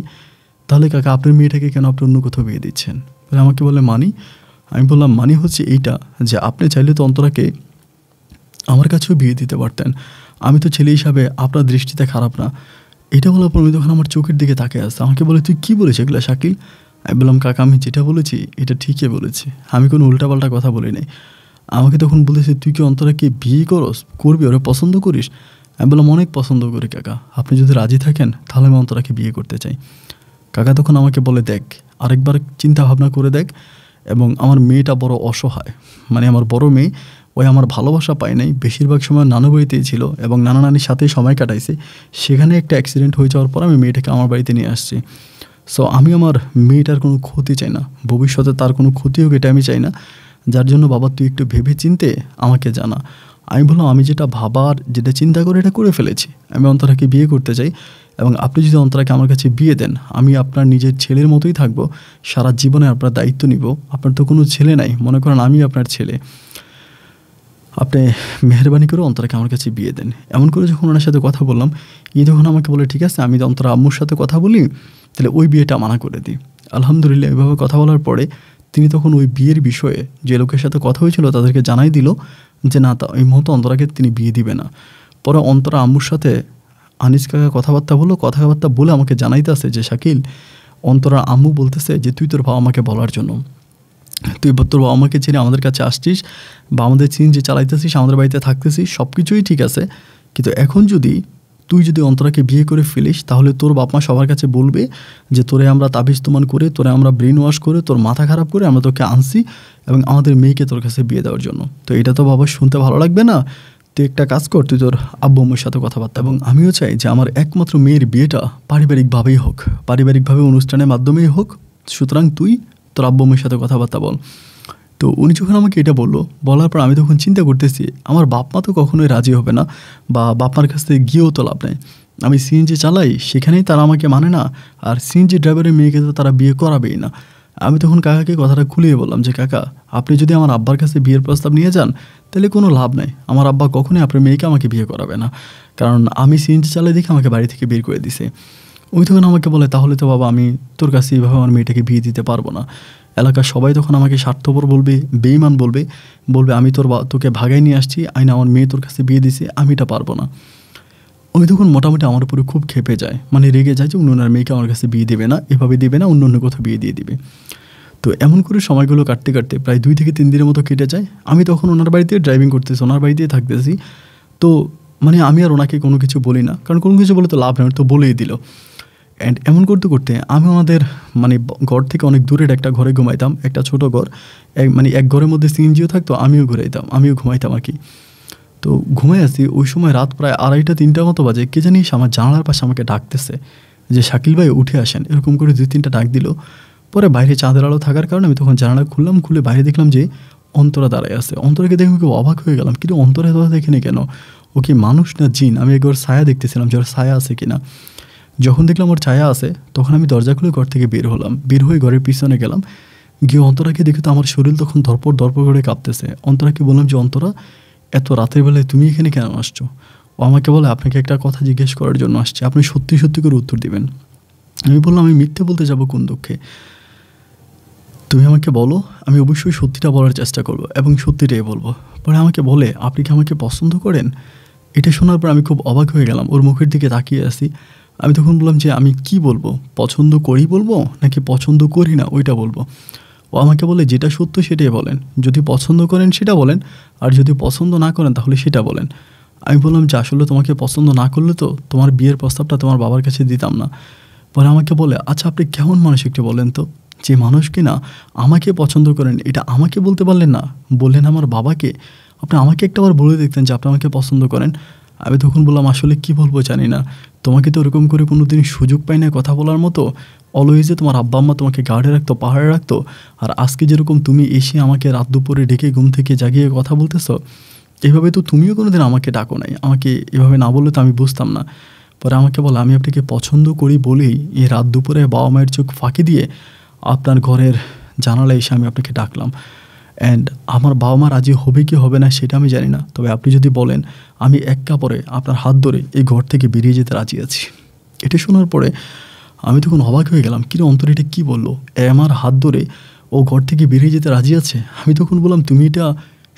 তাহলে কাকা আপনার মেয়েটাকে কেন আপনি অন্য কোথাও বিয়ে দিচ্ছেন? বলে আমাকে বলে মানি। আমি বললাম মানি হচ্ছে এইটা যে আপনি চাইলে তো অন্তরাকে আমার কাছেও বিয়ে দিতে পারতেন, আমি তো ছেলে হিসাবে আপনার দৃষ্টিতে খারাপ না। এটা বলার পর আমি তখন আমার চোখের দিকে তাকিয়ে আসছে। আমাকে বলে, তুই কী বলেছিস এগুলো শাকিল? আমি বললাম কাকা আমি যেটা বলেছি এটা ঠিকই বলেছি, আমি কোনো উল্টাপাল্টা কথা বলি নাই। আমাকে তখন বলেছে, তুই কি অন্তরাকে বিয়ে করবি, ওরা পছন্দ করিস? আমি বললাম অনেক পছন্দ করি কাকা, আপনি যদি রাজি থাকেন তাহলে আমি অন্তরাকে বিয়ে করতে চাই। কাকা তখন আমাকে বলে, দেখ আরেকবার চিন্তা ভাবনা করে দেখ, এবং আমার মেয়েটা বড় অসহায়, মানে আমার বড় মেয়ে, ওই আমার ভালোবাসা পায় নাই, বেশিরভাগ সময় নানু বাড়িতেই ছিল এবং নানা নানির সাথেই সময় কাটাইছে। সেখানে একটা অ্যাক্সিডেন্ট হয়ে যাওয়ার পর আমি মেয়েটাকে আমার বাড়িতে নিয়ে আসছি। সো আমি আমার মেয়েটার কোনো ক্ষতি চাই না, ভবিষ্যতে তার কোনো ক্ষতি হোক এটা আমি চাই না, যার জন্য বাবা তুই একটু ভেবে চিনতে আমাকে জানা। আমি বললাম আমি যেটা ভাবার যেটা চিন্তা করে এটা করে ফেলেছি, আমি অন্তরাকে বিয়ে করতে চাই, এবং আপনি যদি অন্তরাকে আমার কাছে বিয়ে দেন, আমি আপনার নিজের ছেলের মতোই থাকবো, সারা জীবনে আপনার দায়িত্ব নিব। আপনার তো কোনো ছেলে নাই, মনে করেন আমি আপনার ছেলে, আপনি মেহরবানি করে অন্তরাকে আমার কাছে বিয়ে দেন। এমন করে যখন ওনার সাথে কথা বললাম, তখন আমাকে বলে, ঠিক আছে আমি তো অন্তরা আম্মুর সাথে কথা বলি, তাহলে ওই বিয়েটা মানা করে দিই। আলহামদুলিল্লাহ এভাবে কথা বলার পরে তিনি তখন ওই বিয়ের বিষয়ে যে লোকের সাথে কথা হয়েছিল তাদেরকে জানাই দিল যে না, তা এই মুহূর্তে অন্তরাকে তিনি বিয়ে দিবে না। পরে অন্তরা আম্মুর সাথে আনিস কাকা কথাবার্তা বলে আমাকে জানাইতে আসে যে শাকিল, অন্তরা আম্মু বলতেছে যে তুই তোর বাবা মাকে বলার জন্য, তুই তোর বাবা মাকে ছেড়ে আমাদের কাছে আসছিস বা আমাদের যে চালাইতেছিস, আমাদের বাড়িতে থাকতেছিস, সব কিছুই ঠিক আছে, কিন্তু এখন তুই যদি অন্তরাকে বিয়ে করে ফেলিস, তাহলে তোর বাপ মা সবার কাছে বলবে যে তোরে আমরা তাবিজ তুমান করে, তোরে আমরা ব্রেন ওয়াশ করে, তোর মাথা খারাপ করে আমরা তোকে আনছি এবং আমাদের মেয়েকে তোর কাছে বিয়ে দেওয়ার জন্য। তো এটা তো বাবা শুনতে ভালো লাগবে না, তুই একটা কাজ কর, তুই তোর আব্বু আম্মুর সাথে কথাবার্তা, এবং আমিও চাই যে আমার একমাত্র মেয়ের বিয়েটা পারিবারিকভাবেই হোক, পারিবারিকভাবে অনুষ্ঠানের মাধ্যমেই হোক, সুতরাং তুই তোর আব্বু আম্মুর সাথে কথাবার্তা বল। তো উনি যখন আমাকে এটা বলার পর আমি তখন চিন্তা করতেছি, আমার বাপ মা তো কখনোই রাজি হবে না, বা বাপ মার কাছ থেকে গিয়েও তো লাভ নেই। আমি সিএনজি চালাই, সেখানেই তারা আমাকে মানে না, আর সিএনজি ড্রাইভারের মেয়েকে তো তারা বিয়ে করাবেই না। আমি তখন কাকাকে কথাটা খুলিয়ে বললাম যে কাকা, আপনি যদি আমার আব্বার কাছে বিয়ের প্রস্তাব নিয়ে যান তাহলে কোনো লাভ নাই। আমার আব্বা কখনোই আপনার মেয়েকে আমাকে বিয়ে করাবে না, কারণ আমি সিএনজি চালাই দেখে আমাকে বাড়ি থেকে বের করে দিছে। ওই তখন আমাকে বলে, তাহলে তো বাবা আমি তোর কাছে এইভাবে আমার মেয়েটাকে বিয়ে দিতে পারবো না। এলাকার সবাই তখন আমাকে স্বার্থপর বলবে, বেঈমান বলবে, আমি তোকে ভাগাই নিয়ে আসছি, আইনা আমার মেয়ে তোর কাছে বিয়ে দিছে, আমি এটা পারবো না। উনি তখন মোটামুটি আমার উপরে খুব ক্ষেপে যায়, মানে রেগে যায় যে ওনার মেয়েকে আমার কাছে বিয়ে দেবে না, এভাবে দেবে না, অন্য কোথাও বিয়ে দিয়ে দিবে। তো এমন করে সময়গুলো কাটতে কাটতে প্রায় 2 থেকে 3 দিনের মতো কেটে যায়। আমি তখন ওনার বাড়িতে ড্রাইভিং করতেছি, ওনার বাড়িতেই থাকতেছি। তো মানে আমি আর ওনাকে কোনো কিছু বলি না, কারণ কোনো কিছু বলে তো লাভ নেই, তো বলেই দিল। অ্যান্ড এমন করতে করতে আমি ওনাদের মানে ঘর থেকে অনেক দূরের একটা ঘরে ঘুমাইতাম, একটা ছোটো ঘর, এক ঘরের মধ্যে সিএনজিও থাকতো, আমিও ঘুমাইতাম আর কি। তো ঘুমাই আছি, ওই সময় রাত প্রায় 2:30-3টা মতো বাজে। কে জানি আমার জানালার পাশে আমাকে ডাকতেছে যে শাকিল ভাই উঠে আসেন, এরকম করে 2-3টা ডাক দিল। পরে বাইরে চাঁদের আলো থাকার কারণে আমি তখন জানালা খুললাম, খুলে বাইরে দেখলাম যে অন্তরা দাঁড়ায় আছে। অন্তরাকে দেখে খুব অবাক হয়ে গেলাম, কিন্তু অন্তরা তো দেখিনি কেন, ও কি মানুষ না জিন? আমি একবার ছায়া দেখতেছিলাম যে ওর ছায়া আছে কিনা। যখন দেখলাম ওর ছায়া আছে, তখন আমি দরজা খুলে ঘর থেকে বের হলাম। বের হয়ে ঘরের পিছনে গেলাম, গিয়ে অন্তরাকে দেখে তো আমার শরীর তখন ধরপড় করে কাঁপতেছে। অন্তরাকে বললাম যে অন্তরা, এত রাতের বেলায় তুমি এখানে কেন আসছো? ও আমাকে বলে, আপনাকে একটা কথা জিজ্ঞেস করার জন্য আসছে, আপনি সত্যি সত্যি করে উত্তর দিবেন। আমি বললাম, আমি মিথ্যে বলতে যাব কোন দুঃখে? তুমি আমাকে বলো, আমি অবশ্যই সত্যিটা বলার চেষ্টা করব এবং সত্যিটাই বলবো। পরে আমাকে বলে, আপনি কি আমাকে পছন্দ করেন? এটা শোনার পর আমি খুব অবাক হয়ে গেলাম, ওর মুখের দিকে তাকিয়ে আছি। আমি তখন বললাম যে আমি কি বলবো, পছন্দ করি বলবো নাকি পছন্দ করি না ওইটা বলবো? ও আমাকে বলে, যেটা সত্য সেটাই বলেন, যদি পছন্দ করেন সেটা বলেন, আর যদি পছন্দ না করেন তাহলে সেটা বলেন। আমি বললাম যে আসলে তোমাকে পছন্দ না করলে তো তোমার বিয়ের প্রস্তাবটা তোমার বাবার কাছে দিতাম না। পরে আমাকে বলে, আচ্ছা আপনি কেমন মানুষ একটু বলেন তো, যে মানুষ কিনা আমাকে পছন্দ করেন এটা আমাকে বলতে পারলেন না, বললেন আমার বাবাকে? আপনি আমাকে একটাবার বলে দেখতেন যে আপনি আমাকে পছন্দ করেন। আমি তখন বললাম, আসলে কি বলবো জানি না, তোমাকে তো ওরকম করে কোনো দিন সুযোগ পাই না কথা বলার মতো। অলওয়েজে তোমার আব্বা আম্মা তোমাকে গার্ডে রাখতো, পাহাড়ে রাখতো, আর আজকে যেরকম তুমি এসে আমাকে রাত দুপুরে ডেকে ঘুম থেকে জাগিয়ে কথা বলতেছো, এভাবে তো তুমিও কোনো দিন আমাকে ডাকো নাই। আমাকে এভাবে না বললে তো আমি বুঝতাম না। পরে আমাকে বলে, আমি আপনাকে পছন্দ করি বলেই এই রাত দুপুরে বাবা মায়ের চোখ ফাঁকি দিয়ে আপনার ঘরের জানালায় এসে আমি আপনাকে ডাকলাম। অ্যান্ড আমার বাবা মা রাজি হবে কি হবে না সেটা আমি জানি না, তবে আপনি যদি বলেন আমি এক কাপড়ে আপনার হাত ধরে এই ঘর থেকে বেরিয়ে যেতে রাজি আছি। এটা শোনার পরে আমি তখন অবাক হয়ে গেলাম, কিরে অন্তর এটা কী বললো, আমার হাত ধরে ও ঘর থেকে বেরিয়ে যেতে রাজি আছে? আমি তখন বললাম, তুমি এটা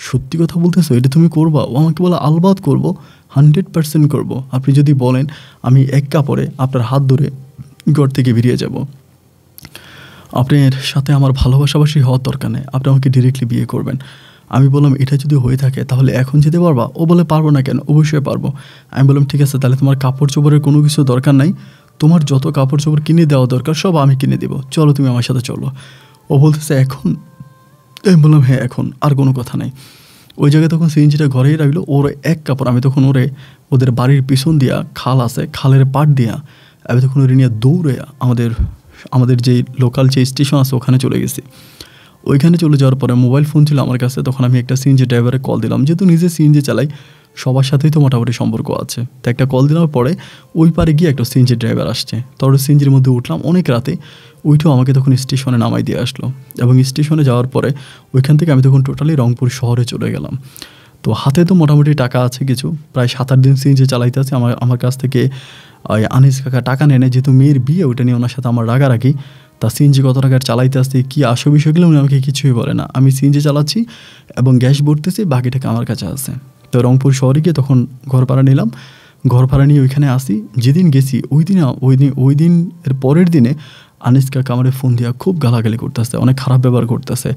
সত্যি কথা বলতেছো, এটা তুমি করবা? ও আমাকে বলে, আলবাত করবো, 100% করবো, আপনি যদি বলেন আমি এক কাপড়ে আপনার হাত ধরে ঘর থেকে বেরিয়ে যাব। আপনার সাথে আমার ভালোবাসাবাসি হওয়ার দরকার নেই, আপনি আমাকে ডিরেক্টলি বিয়ে করবেন। আমি বললাম, এটা যদি হয়ে থাকে তাহলে এখন যেতে পারবা? ও বলে, পারবো না কেন, অবশ্যই পারবো। আমি বললাম, ঠিক আছে, তাহলে তোমার কাপড় চোপড়ের কোনো কিছু দরকার নাই, তোমার যত কাপড় চোপড় কিনে দেওয়া দরকার সব আমি কিনে দেবো, চলো তুমি আমার সাথে চলো। ও বলতেছে, এখন? আমি বললাম, হ্যাঁ এখন, আর কোনো কথা নাই। ওই জায়গায় তখন সিএনজিটা ঘরেই রাখলো, ওর এক কাপড় আমি তখন ওদের বাড়ির পিছন দিয়া খাল আছে, খালের পাড় দিয়া আমি তখন ওরে নিয়ে দৌড়ে আমাদের যে লোকাল যে স্টেশন আছে ওখানে চলে গেছি। ওইখানে চলে যাওয়ার পরে মোবাইল ফোন ছিল আমার কাছে, তখন আমি একটা সিএনজি ড্রাইভারে কল দিলাম, যেহেতু নিজে সিএনজি চালাই সবার সাথেই তো মোটামুটি সম্পর্ক আছে। তো একটা কল দেওয়ার পরে ওই পারে গিয়ে একটা সিএনজি ড্রাইভার আসছে, তারপরে সিএনজির মধ্যে উঠলাম অনেক রাতে। ওইটাও আমাকে তখন স্টেশনে নামাই দিয়ে আসলো, এবং স্টেশনে যাওয়ার পরে ওইখান থেকে আমি তখন টোটালি রংপুর শহরে চলে গেলাম। তো হাতে তো মোটামুটি টাকা আছে কিছু, প্রায় 7-8 দিন সিএনজি চালাইতে আছে। আমার কাছ থেকে আনিস কাকা টাকা নেয়, যেহেতু মেয়ের বিয়ে, ওইটা নিয়ে ওনার সাথে আমার রাগারাগি। তা সিএনজি কত টাকার চালাইতে আসতে কী আসো বিষয়গুলো উনি আমাকে কিছুই বলে না। আমি সিএনজি চালাচ্ছি এবং গ্যাস ভরতেছি, বাকি টাকা আমার কাছে আছে। তো রংপুর শহরে গিয়ে তখন ঘর ভাড়া নিলাম, ঘর ভাড়া নিয়ে ওইখানে আসি। যেদিন গেছি ওই দিন এর পরের দিনে আনিস কাকা আমার ফোন দিয়া খুব গালাগালি করতেছে, অনেক খারাপ ব্যবহার করতেছে,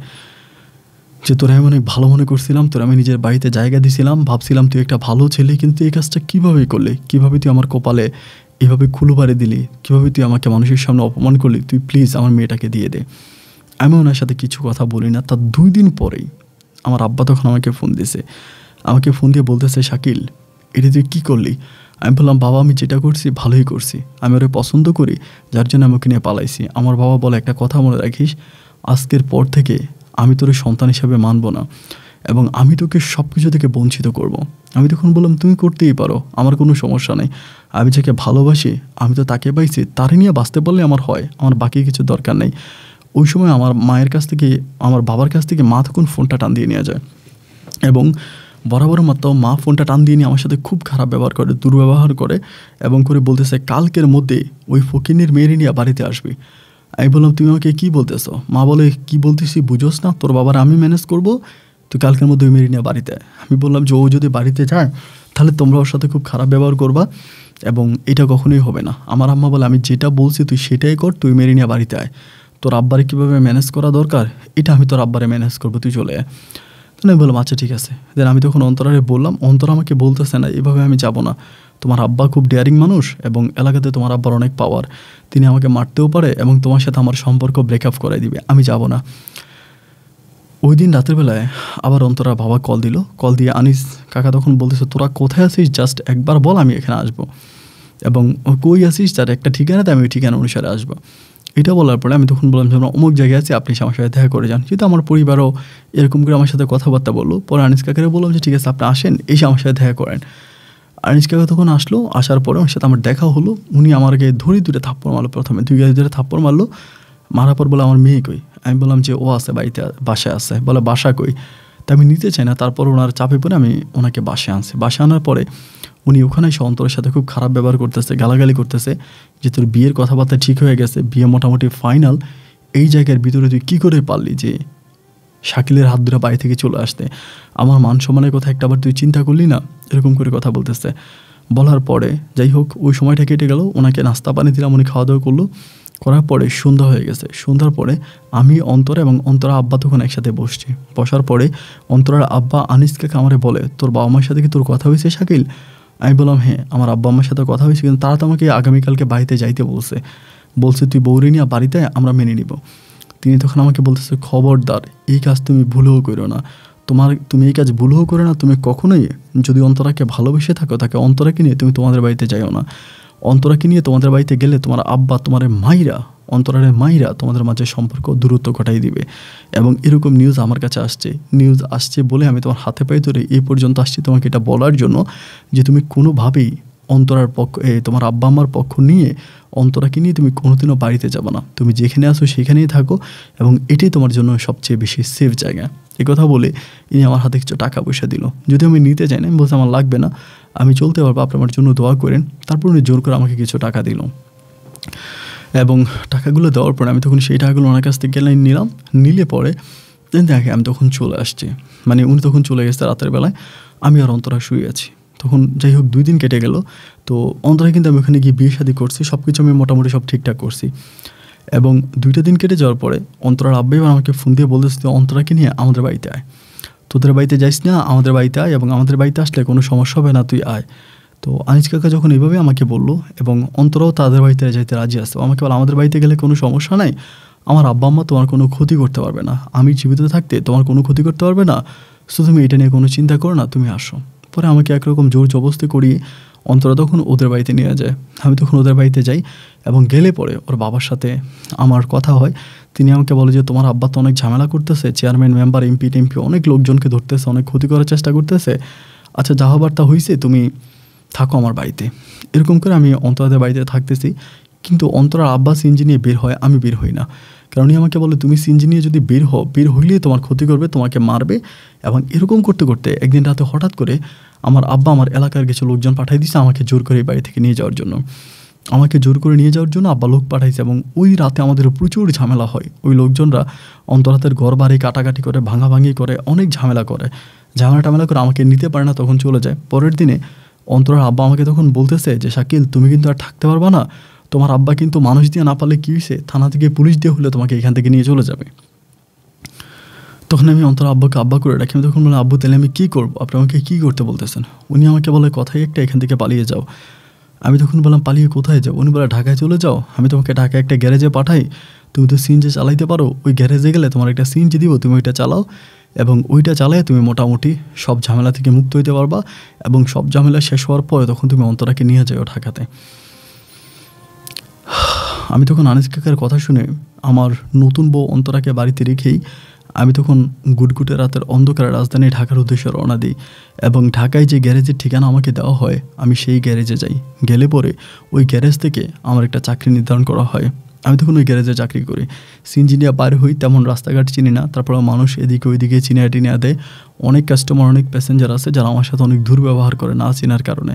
যে তোরা আমি অনেক ভালো মনে করছিলাম, তোরা আমি নিজের বাড়িতে জায়গা দিছিলাম, ভাবছিলাম তুই একটা ভালো ছেলে, কিন্তু এই কাজটা কীভাবে করলি, কীভাবে তুই আমার কপালে এভাবে খুলুবারে দিলি, কীভাবে তুই আমাকে মানুষের সামনে অপমান করলি, তুই প্লিজ আমার মেয়েটাকে দিয়ে দে। আমি ওনার সাথে কিছু কথা বলি না। তার 2 দিন পরেই আমার আব্বা তখন আমাকে ফোন দিয়েছে, আমাকে ফোন দিয়ে বলতেছে, শাকিল এটা তুই কী করলি? আমি বললাম, বাবা আমি যেটা করছি ভালোই করছি, আমি ওরে পছন্দ করি, যার জন্য আমাকে নিয়ে পালাইছি। আমার বাবা বলে, একটা কথা মনে রাখিস, আজকের পর থেকে আমি তোর সন্তান হিসাবে মানব না, এবং আমি তোকে সব কিছু থেকে বঞ্চিত করব। আমি তখন বললাম, তুমি করতেই পারো, আমার কোনো সমস্যা নেই, আমি যাকে ভালোবাসি আমি তো তাকে পাইছি, তারে নিয়ে বাঁচতে পারলে আমার হয়, আমার বাকি কিছু দরকার নেই। ওই সময় আমার মায়ের কাছ থেকে, আমার বাবার কাছ থেকে মা তখন ফোনটা টান দিয়ে নিয়ে যায় এবং বরাবর মতো মা ফোনটা টান দিয়ে নিয়ে আমার সাথে খুব খারাপ ব্যবহার করে, দুর্ব্যবহার করে এবং করে বলতেছে কালকের মধ্যে ওই ফকিনের মেয়েরে নিয়ে বাড়িতে আসবি। আমি বললাম তুমি আমাকে কী বলতেছো? মা বলে কী বলতেছি বুঝোস না, তোর বাবার আমি ম্যানেজ করবো, তুই কালকের মধ্যে ওই মেয়েরে নিয়ে বাড়িতে আয়। আমি বললাম যে ও যদি বাড়িতে যায় তাহলে তোমরা ওর সাথে খুব খারাপ ব্যবহার করবা এবং এটা কখনোই হবে না। আমার আম্মা বলে আমি যেটা বলছি তুই সেটাই কর, তুই মেরে নিয়ে বাড়িতে আয়, তোর আব্বারে কীভাবে ম্যানেজ করা দরকার এটা আমি তোর আব্বারে ম্যানেজ করবো, তুই চলে আয়। তাহলে আমি বললাম আচ্ছা ঠিক আছে। দেন আমি তখন অন্তরারে বললাম, অন্তরা আমাকে বলতেছে না এভাবে আমি যাব না, তোমার আব্বা খুব ডেয়ারিং মানুষ এবং এলাকাতে তোমার আব্বার অনেক পাওয়ার, তিনি আমাকে মারতেও পারে এবং তোমার সাথে আমার সম্পর্ক ব্রেকআপ করে দিবে, আমি যাব না। ওই দিন রাতের বেলায় আবার অন্তরা বাবা কল দিল, কল দিয়ে আনিস কাকা তখন বলতেছে তোরা কোথায় আছিস, জাস্ট একবার বল আমি এখানে আসবো, এবং কই আসিস তার একটা ঠিকানাতে আমি ওই ঠিকানা অনুসারে আসবো। এটা বলার পরে আমি তখন বললাম যে আমরা অমুক জায়গায় আছি, আপনি আমার সাথে দেখা করে যান। যেহেতু আমার পরিবারও এরকম করে আমার সাথে কথাবার্তা বললো, পরে আনিস কাকারে বললাম যে ঠিক আছে আপনি আসেন, এসে আমার সাথে দেখা করেন। আনিস কাকা তখন আসলো, আসার পরে ওর সাথে আমার দেখা হলো। উনি আমাকে ধরে দুটো থাপ্পড় মারলো, প্রথমে দুই গায়ে ধরে থাপ্পড় মারলো, মারার পর বলে আমার মেয়ে কই? আমি বললাম যে ও আছে বাড়িতে, বাসায় আছে। বলে বাসা কই? তা আমি নিতে চাই না, তারপর ওনার চাপে পড়ে আমি ওনাকে বাসায় আনছি। বাসায় আনার পরে উনি ওখানে এসে অন্তরের সাথে খুব খারাপ ব্যবহার করতেছে, গালাগালি করতেছে যে তোর বিয়ের কথাবার্তা ঠিক হয়ে গেছে, বিয়ে মোটামুটি ফাইনাল, এই জায়গার ভিতরে তুই কী করে পারলি যে শাকিলের হাত ধরে বাড়ি থেকে চলে আসতে, আমার মান সম্মানের কথা একটাবার তুই চিন্তা করলি না, এরকম করে কথা বলতেছে। বলার পরে যাই হোক ওই সময়টা কেটে গেল, ওনাকে নাস্তা পানি দিলাম, উনি খাওয়া দাওয়া করলো, করার পরে সন্ধ্যা হয়ে গেছে। সন্ধ্যার পরে আমি অন্তরা এবং অন্তরা আব্বা তখন একসাথে বসছি। বসার পরে অন্তরার আব্বা আনিস কাকা আমারে বলে তোর বাবা মার সাথে কি তোর কথা হয়েছে শাকিল? আমি বললাম হ্যাঁ আমার আব্বা আম্মার সাথে কথা হয়েছে, কিন্তু তারা তো আমাকে আগামীকালকে বাড়িতে যাইতে বলছে তুই বউরে নিয়ে বাড়িতে আমরা মেনে নিব। তিনি তখন আমাকে বলতেছে খবরদার এই কাজ তুমি ভুলেও করো না, তুমি এই কাজ ভুলেও করো না, তুমি কখনোই যদি অন্তরাকে ভালোবেসে থাকো তাকে অন্তরাকে নিয়ে তুমি তোমাদের বাড়িতে যাইও না। অন্তরাকে নিয়ে তোমাদের বাড়িতে গেলে তোমার আব্বা তোমার মাইরা, অন্তরারের মাইরা তোমাদের মাঝে সম্পর্ক দূরত্ব ঘটাই দিবে। এবং এরকম নিউজ আমার কাছে নিউজ আসছে বলে আমি তোমার হাতে পায়ে ধরে এই পর্যন্ত আসছি তোমাকে এটা বলার জন্য যে তুমি কোনোভাবেই অন্তরার পক্ষ, তোমার আব্বা আম্মার পক্ষ নিয়ে অন্তরাকে নিয়ে তুমি কোনোদিনও বাড়িতে যাবে না, তুমি যেখানে আসো সেখানেই থাকো এবং এটাই তোমার জন্য সবচেয়ে বেশি সেফ জায়গা। এই কথা বলে ইনি আমার হাতে কিছু টাকা পয়সা দিল, যদি আমি নিতে চাই না, আমি বলছি আমার লাগবে না, আমি চলতে পারবো, আপনি আমার জন্য দোয়া করেন। তারপর উনি জোর করে আমাকে কিছু টাকা দিল এবং টাকাগুলো দেওয়ার পরে আমি তখন সেই টাকাগুলো ওনার কাছ থেকে নিলাম, নিলে পরে দেখে আমি তখন চলে আসছি, মানে উনি তখন চলে গেছে রাতের বেলায়, আমি আর অন্তরা শুয়ে আছি। তখন যাই হোক 2 দিন কেটে গেল, তো অন্তরা কিন্তু আমি ওখানে গিয়ে বিয়ে শাদী করছি, সব কিছু আমি মোটামুটি সব ঠিকঠাক করছি। এবং 2টা দিন কেটে যাওয়ার পরে অন্তরার আব্বা এবার আমাকে ফোন দিয়ে বলতেছে তুই অন্তরাকে নিয়ে আমাদের বাড়িতে আয়, তোদের বাড়িতে যাইস না, আমাদের বাড়িতে আয়, এবং আমাদের বাড়িতে আসলে কোনো সমস্যা হবে না, তুই আয়। তো আনিস কাকা যখন এইভাবে আমাকে বললো এবং অন্তরাও তাদের বাড়িতে যাইতে রাজি আসতো, আমাকে বলে আমাদের বাড়িতে গেলে কোনো সমস্যা নাই, আমার আব্বা আম্মা তোমার কোনো ক্ষতি করতে পারবে না, আমি জীবিত থাকতে তোমার কোনো ক্ষতি করতে পারবে না, সো তুমি এটা নিয়ে কোনো চিন্তা করো না, তুমি আসো। পরে আমাকে একরকম জোর জবরদস্তি করিয়ে অন্তরা তখন ওদের বাড়িতে নিয়ে যায়। আমি তখন ওদের বাড়িতে যাই এবং গেলে পরে ওর বাবার সাথে আমার কথা হয়। তিনি আমাকে বলে যে তোমার আব্বা তো অনেক ঝামেলা করতেছে, চেয়ারম্যান মেম্বার এমপি টেমপি অনেক লোকজনকে ধরতেছে, অনেক ক্ষতি করার চেষ্টা করতেছে, আচ্ছা যা হবার তা হয়েছে, তুমি থাকো আমার বাড়িতে। এরকম করে আমি অন্তরাদের বাড়িতে থাকতেছি, কিন্তু অন্তরার আব্বা সিনজি নিয়ে বের হয়, আমি বের হই না, কারণ উনি আমাকে বলে তুমি সিনজি নিয়ে যদি বের হইলেই তোমার ক্ষতি করবে, তোমাকে মারবে। এবং এরকম করতে করতে একদিন রাতে হঠাৎ করে আমার আব্বা আমার এলাকার কিছু লোকজন পাঠিয়ে দিয়েছে আমাকে জোর করে এই বাড়ি থেকে নিয়ে যাওয়ার জন্য। আব্বা লোক পাঠাইছে এবং ওই রাতে আমাদের প্রচুর ঝামেলা হয়। ওই লোকজনরা অন্তরাতের ঘর বাড়ি কাটাকাটি করে, ভাঙাভাঙি করে, অনেক ঝামেলা করে করে আমাকে নিতে পারে না, তখন চলে যায়। পরের দিনে অন্তরার আব্বা আমাকে তখন বলতেছে যে শাকিল তুমি কিন্তু আর থাকতে পারবা না, তোমার আব্বা কিন্তু মানুষ দিয়ে না পারলে কী হয়েছে, থানা থেকে পুলিশ দিয়ে হলে তোমাকে এখান থেকে নিয়ে চলে যাবে। তখন আমি অন্তর আব্বাকে আব্বা করে রাখি। আমি তখন বললাম আব্বু তাহলে আমি কী করবো, আপনি আমাকে কী করতে বলতেছেন? উনি আমাকে বলে কথাই একটা, এখান থেকে পালিয়ে যাও। আমি তখন বললাম পালিয়ে কোথায় যাও? উনি বলে ঢাকায় চলে যাও, আমি তোমাকে ঢাকায় একটা গ্যারেজে পাঠাই, তুমি তো সিএনজি চালাইতে পারো, ওই গ্যারেজে গেলে তোমার একটা সিএনজি দিব, তুমি ওইটা চালাও এবং ওইটা চালায় তুমি মোটামুটি সব ঝামেলা থেকে মুক্ত হইতে পারবা, এবং সব ঝামেলা শেষ হওয়ার পরে তখন তুমি অন্তরাকে নিয়ে যাও ঢাকাতে। আমি তখন আনিস কাকার কথা শুনে আমার নতুন বউ অন্তরাকে বাড়িতে রেখেই আমি তখন গুটগুটে রাতের অন্ধকারে রাজধানী ঢাকার উদ্দেশ্যে রওনা দিই এবং ঢাকায় যে গ্যারেজের ঠিকানা আমাকে দেওয়া হয় আমি সেই গ্যারেজে যাই। গেলে পরে ওই গ্যারেজ থেকে আমার একটা চাকরি নির্ধারণ করা হয়। আমি তখন ওই গ্যারেজে চাকরি করি। সিএনজি নিয়ে বাইরে হই, তেমন রাস্তাঘাট চিনি না, তারপরে মানুষ এদিকে ওইদিকে চিনিয়া টিনিয়া দেয়। অনেক কাস্টমার, অনেক প্যাসেঞ্জার আছে যারা আমার সাথে অনেক দুর্ব্যবহার করে না চেনার কারণে।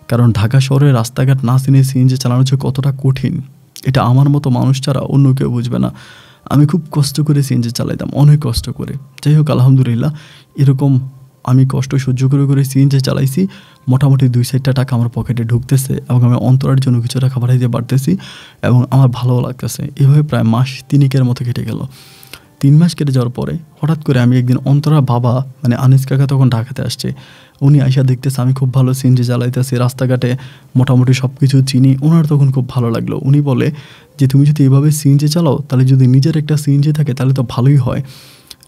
কারণ ঢাকা শহরের রাস্তাঘাট না চিনে সিএনজি চালানো যে কতটা কঠিন, এটা আমার মতো মানুষ ছাড়া অন্য কেউ বুঝবে না। আমি খুব কষ্ট করে সিএনজি চালাইতাম, অনেক কষ্ট করে। যাই হোক, আলহামদুলিল্লাহ এরকম আমি কষ্ট সহ্য করে করে সিএনজি চালাইছি। মোটামুটি 2-4টা টাকা আমার পকেটে ঢুকতেছে এবং আমি অন্তরার জন্য কিছু টাকা পাঠাইতে পারতেছি এবং আমার ভালোও লাগতেছে। এভাবে প্রায় মাস 3 মতো কেটে গেল। 3 মাস কেটে যাওয়ার পরে হঠাৎ করে আমি একদিন অন্তরার বাবা মানে আনিস কাকা তখন ঢাকাতে আসছে। উনি আইসা দেখতেছে আমি খুব ভালো সিএনজি চালাইতেছি, রাস্তাঘাটে মোটামুটি সব কিছু চিনি। ওনার তখন খুব ভালো লাগলো। উনি বলে যে তুমি যদি এভাবে সিএনজি চালাও তাহলে যদি নিজের একটা সিএনজি থাকে তাহলে তো ভালোই হয়।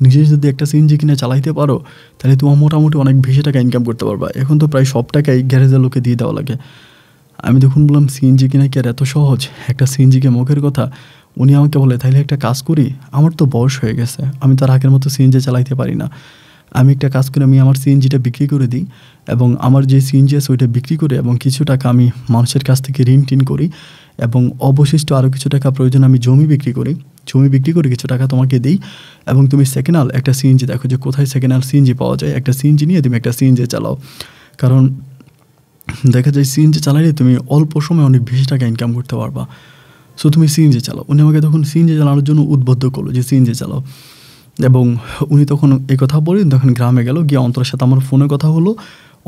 নিজে যদি একটা সিএনজি কিনে চালাইতে পারো তাহলে তোমার মোটামুটি অনেক বেশি টাকা ইনকাম করতে পারবা। এখন তো প্রায় সব টাকাই গ্যারেজের লোকে দিয়ে দেওয়া লাগে। আমি তখন বললাম সিএনজি কিনা কি আর এত সহজ, একটা সিএনজিকে মুখের কথা। উনি আমাকে বলে তাহলে একটা কাজ করি, আমার তো বয়স হয়ে গেছে, আমি তো আর আগের মতো সিএনজি চালাইতে পারি না। আমি একটা কাজ করে আমি আমার সিএনজিটা বিক্রি করে দিই এবং আমার যে সিএনজি আছে ওইটা বিক্রি করে এবং কিছু টাকা আমি মানুষের কাছ থেকে ঋণ টিন করি এবং অবশিষ্ট আরও কিছু টাকা প্রয়োজন আমি জমি বিক্রি করি। জমি বিক্রি করে কিছু টাকা তোমাকে দিই এবং তুমি সেকেন্ড হ্যান্ড একটা সিএনজি দেখো যে কোথায় সেকেন্ড হ্যান্ড সিএনজি পাওয়া যায়। একটা সিএনজি নিয়ে তুমি একটা সিএনজি চালাও, কারণ দেখা যায় সিএনজি চালাইলে তুমি অল্প সময় অনেক বেশি টাকা ইনকাম করতে পারবা। সো তুমি সিএনজি চালাও। উনি আমাকে তখন সিএনজি চালানোর জন্য উদ্বুদ্ধ করলো যে সিএনজি চালাও। এবং উনি তখন এই কথা বলেন, তখন গ্রামে গেল, গিয়ে অন্তরের সাথে আমার ফোনে কথা হলো।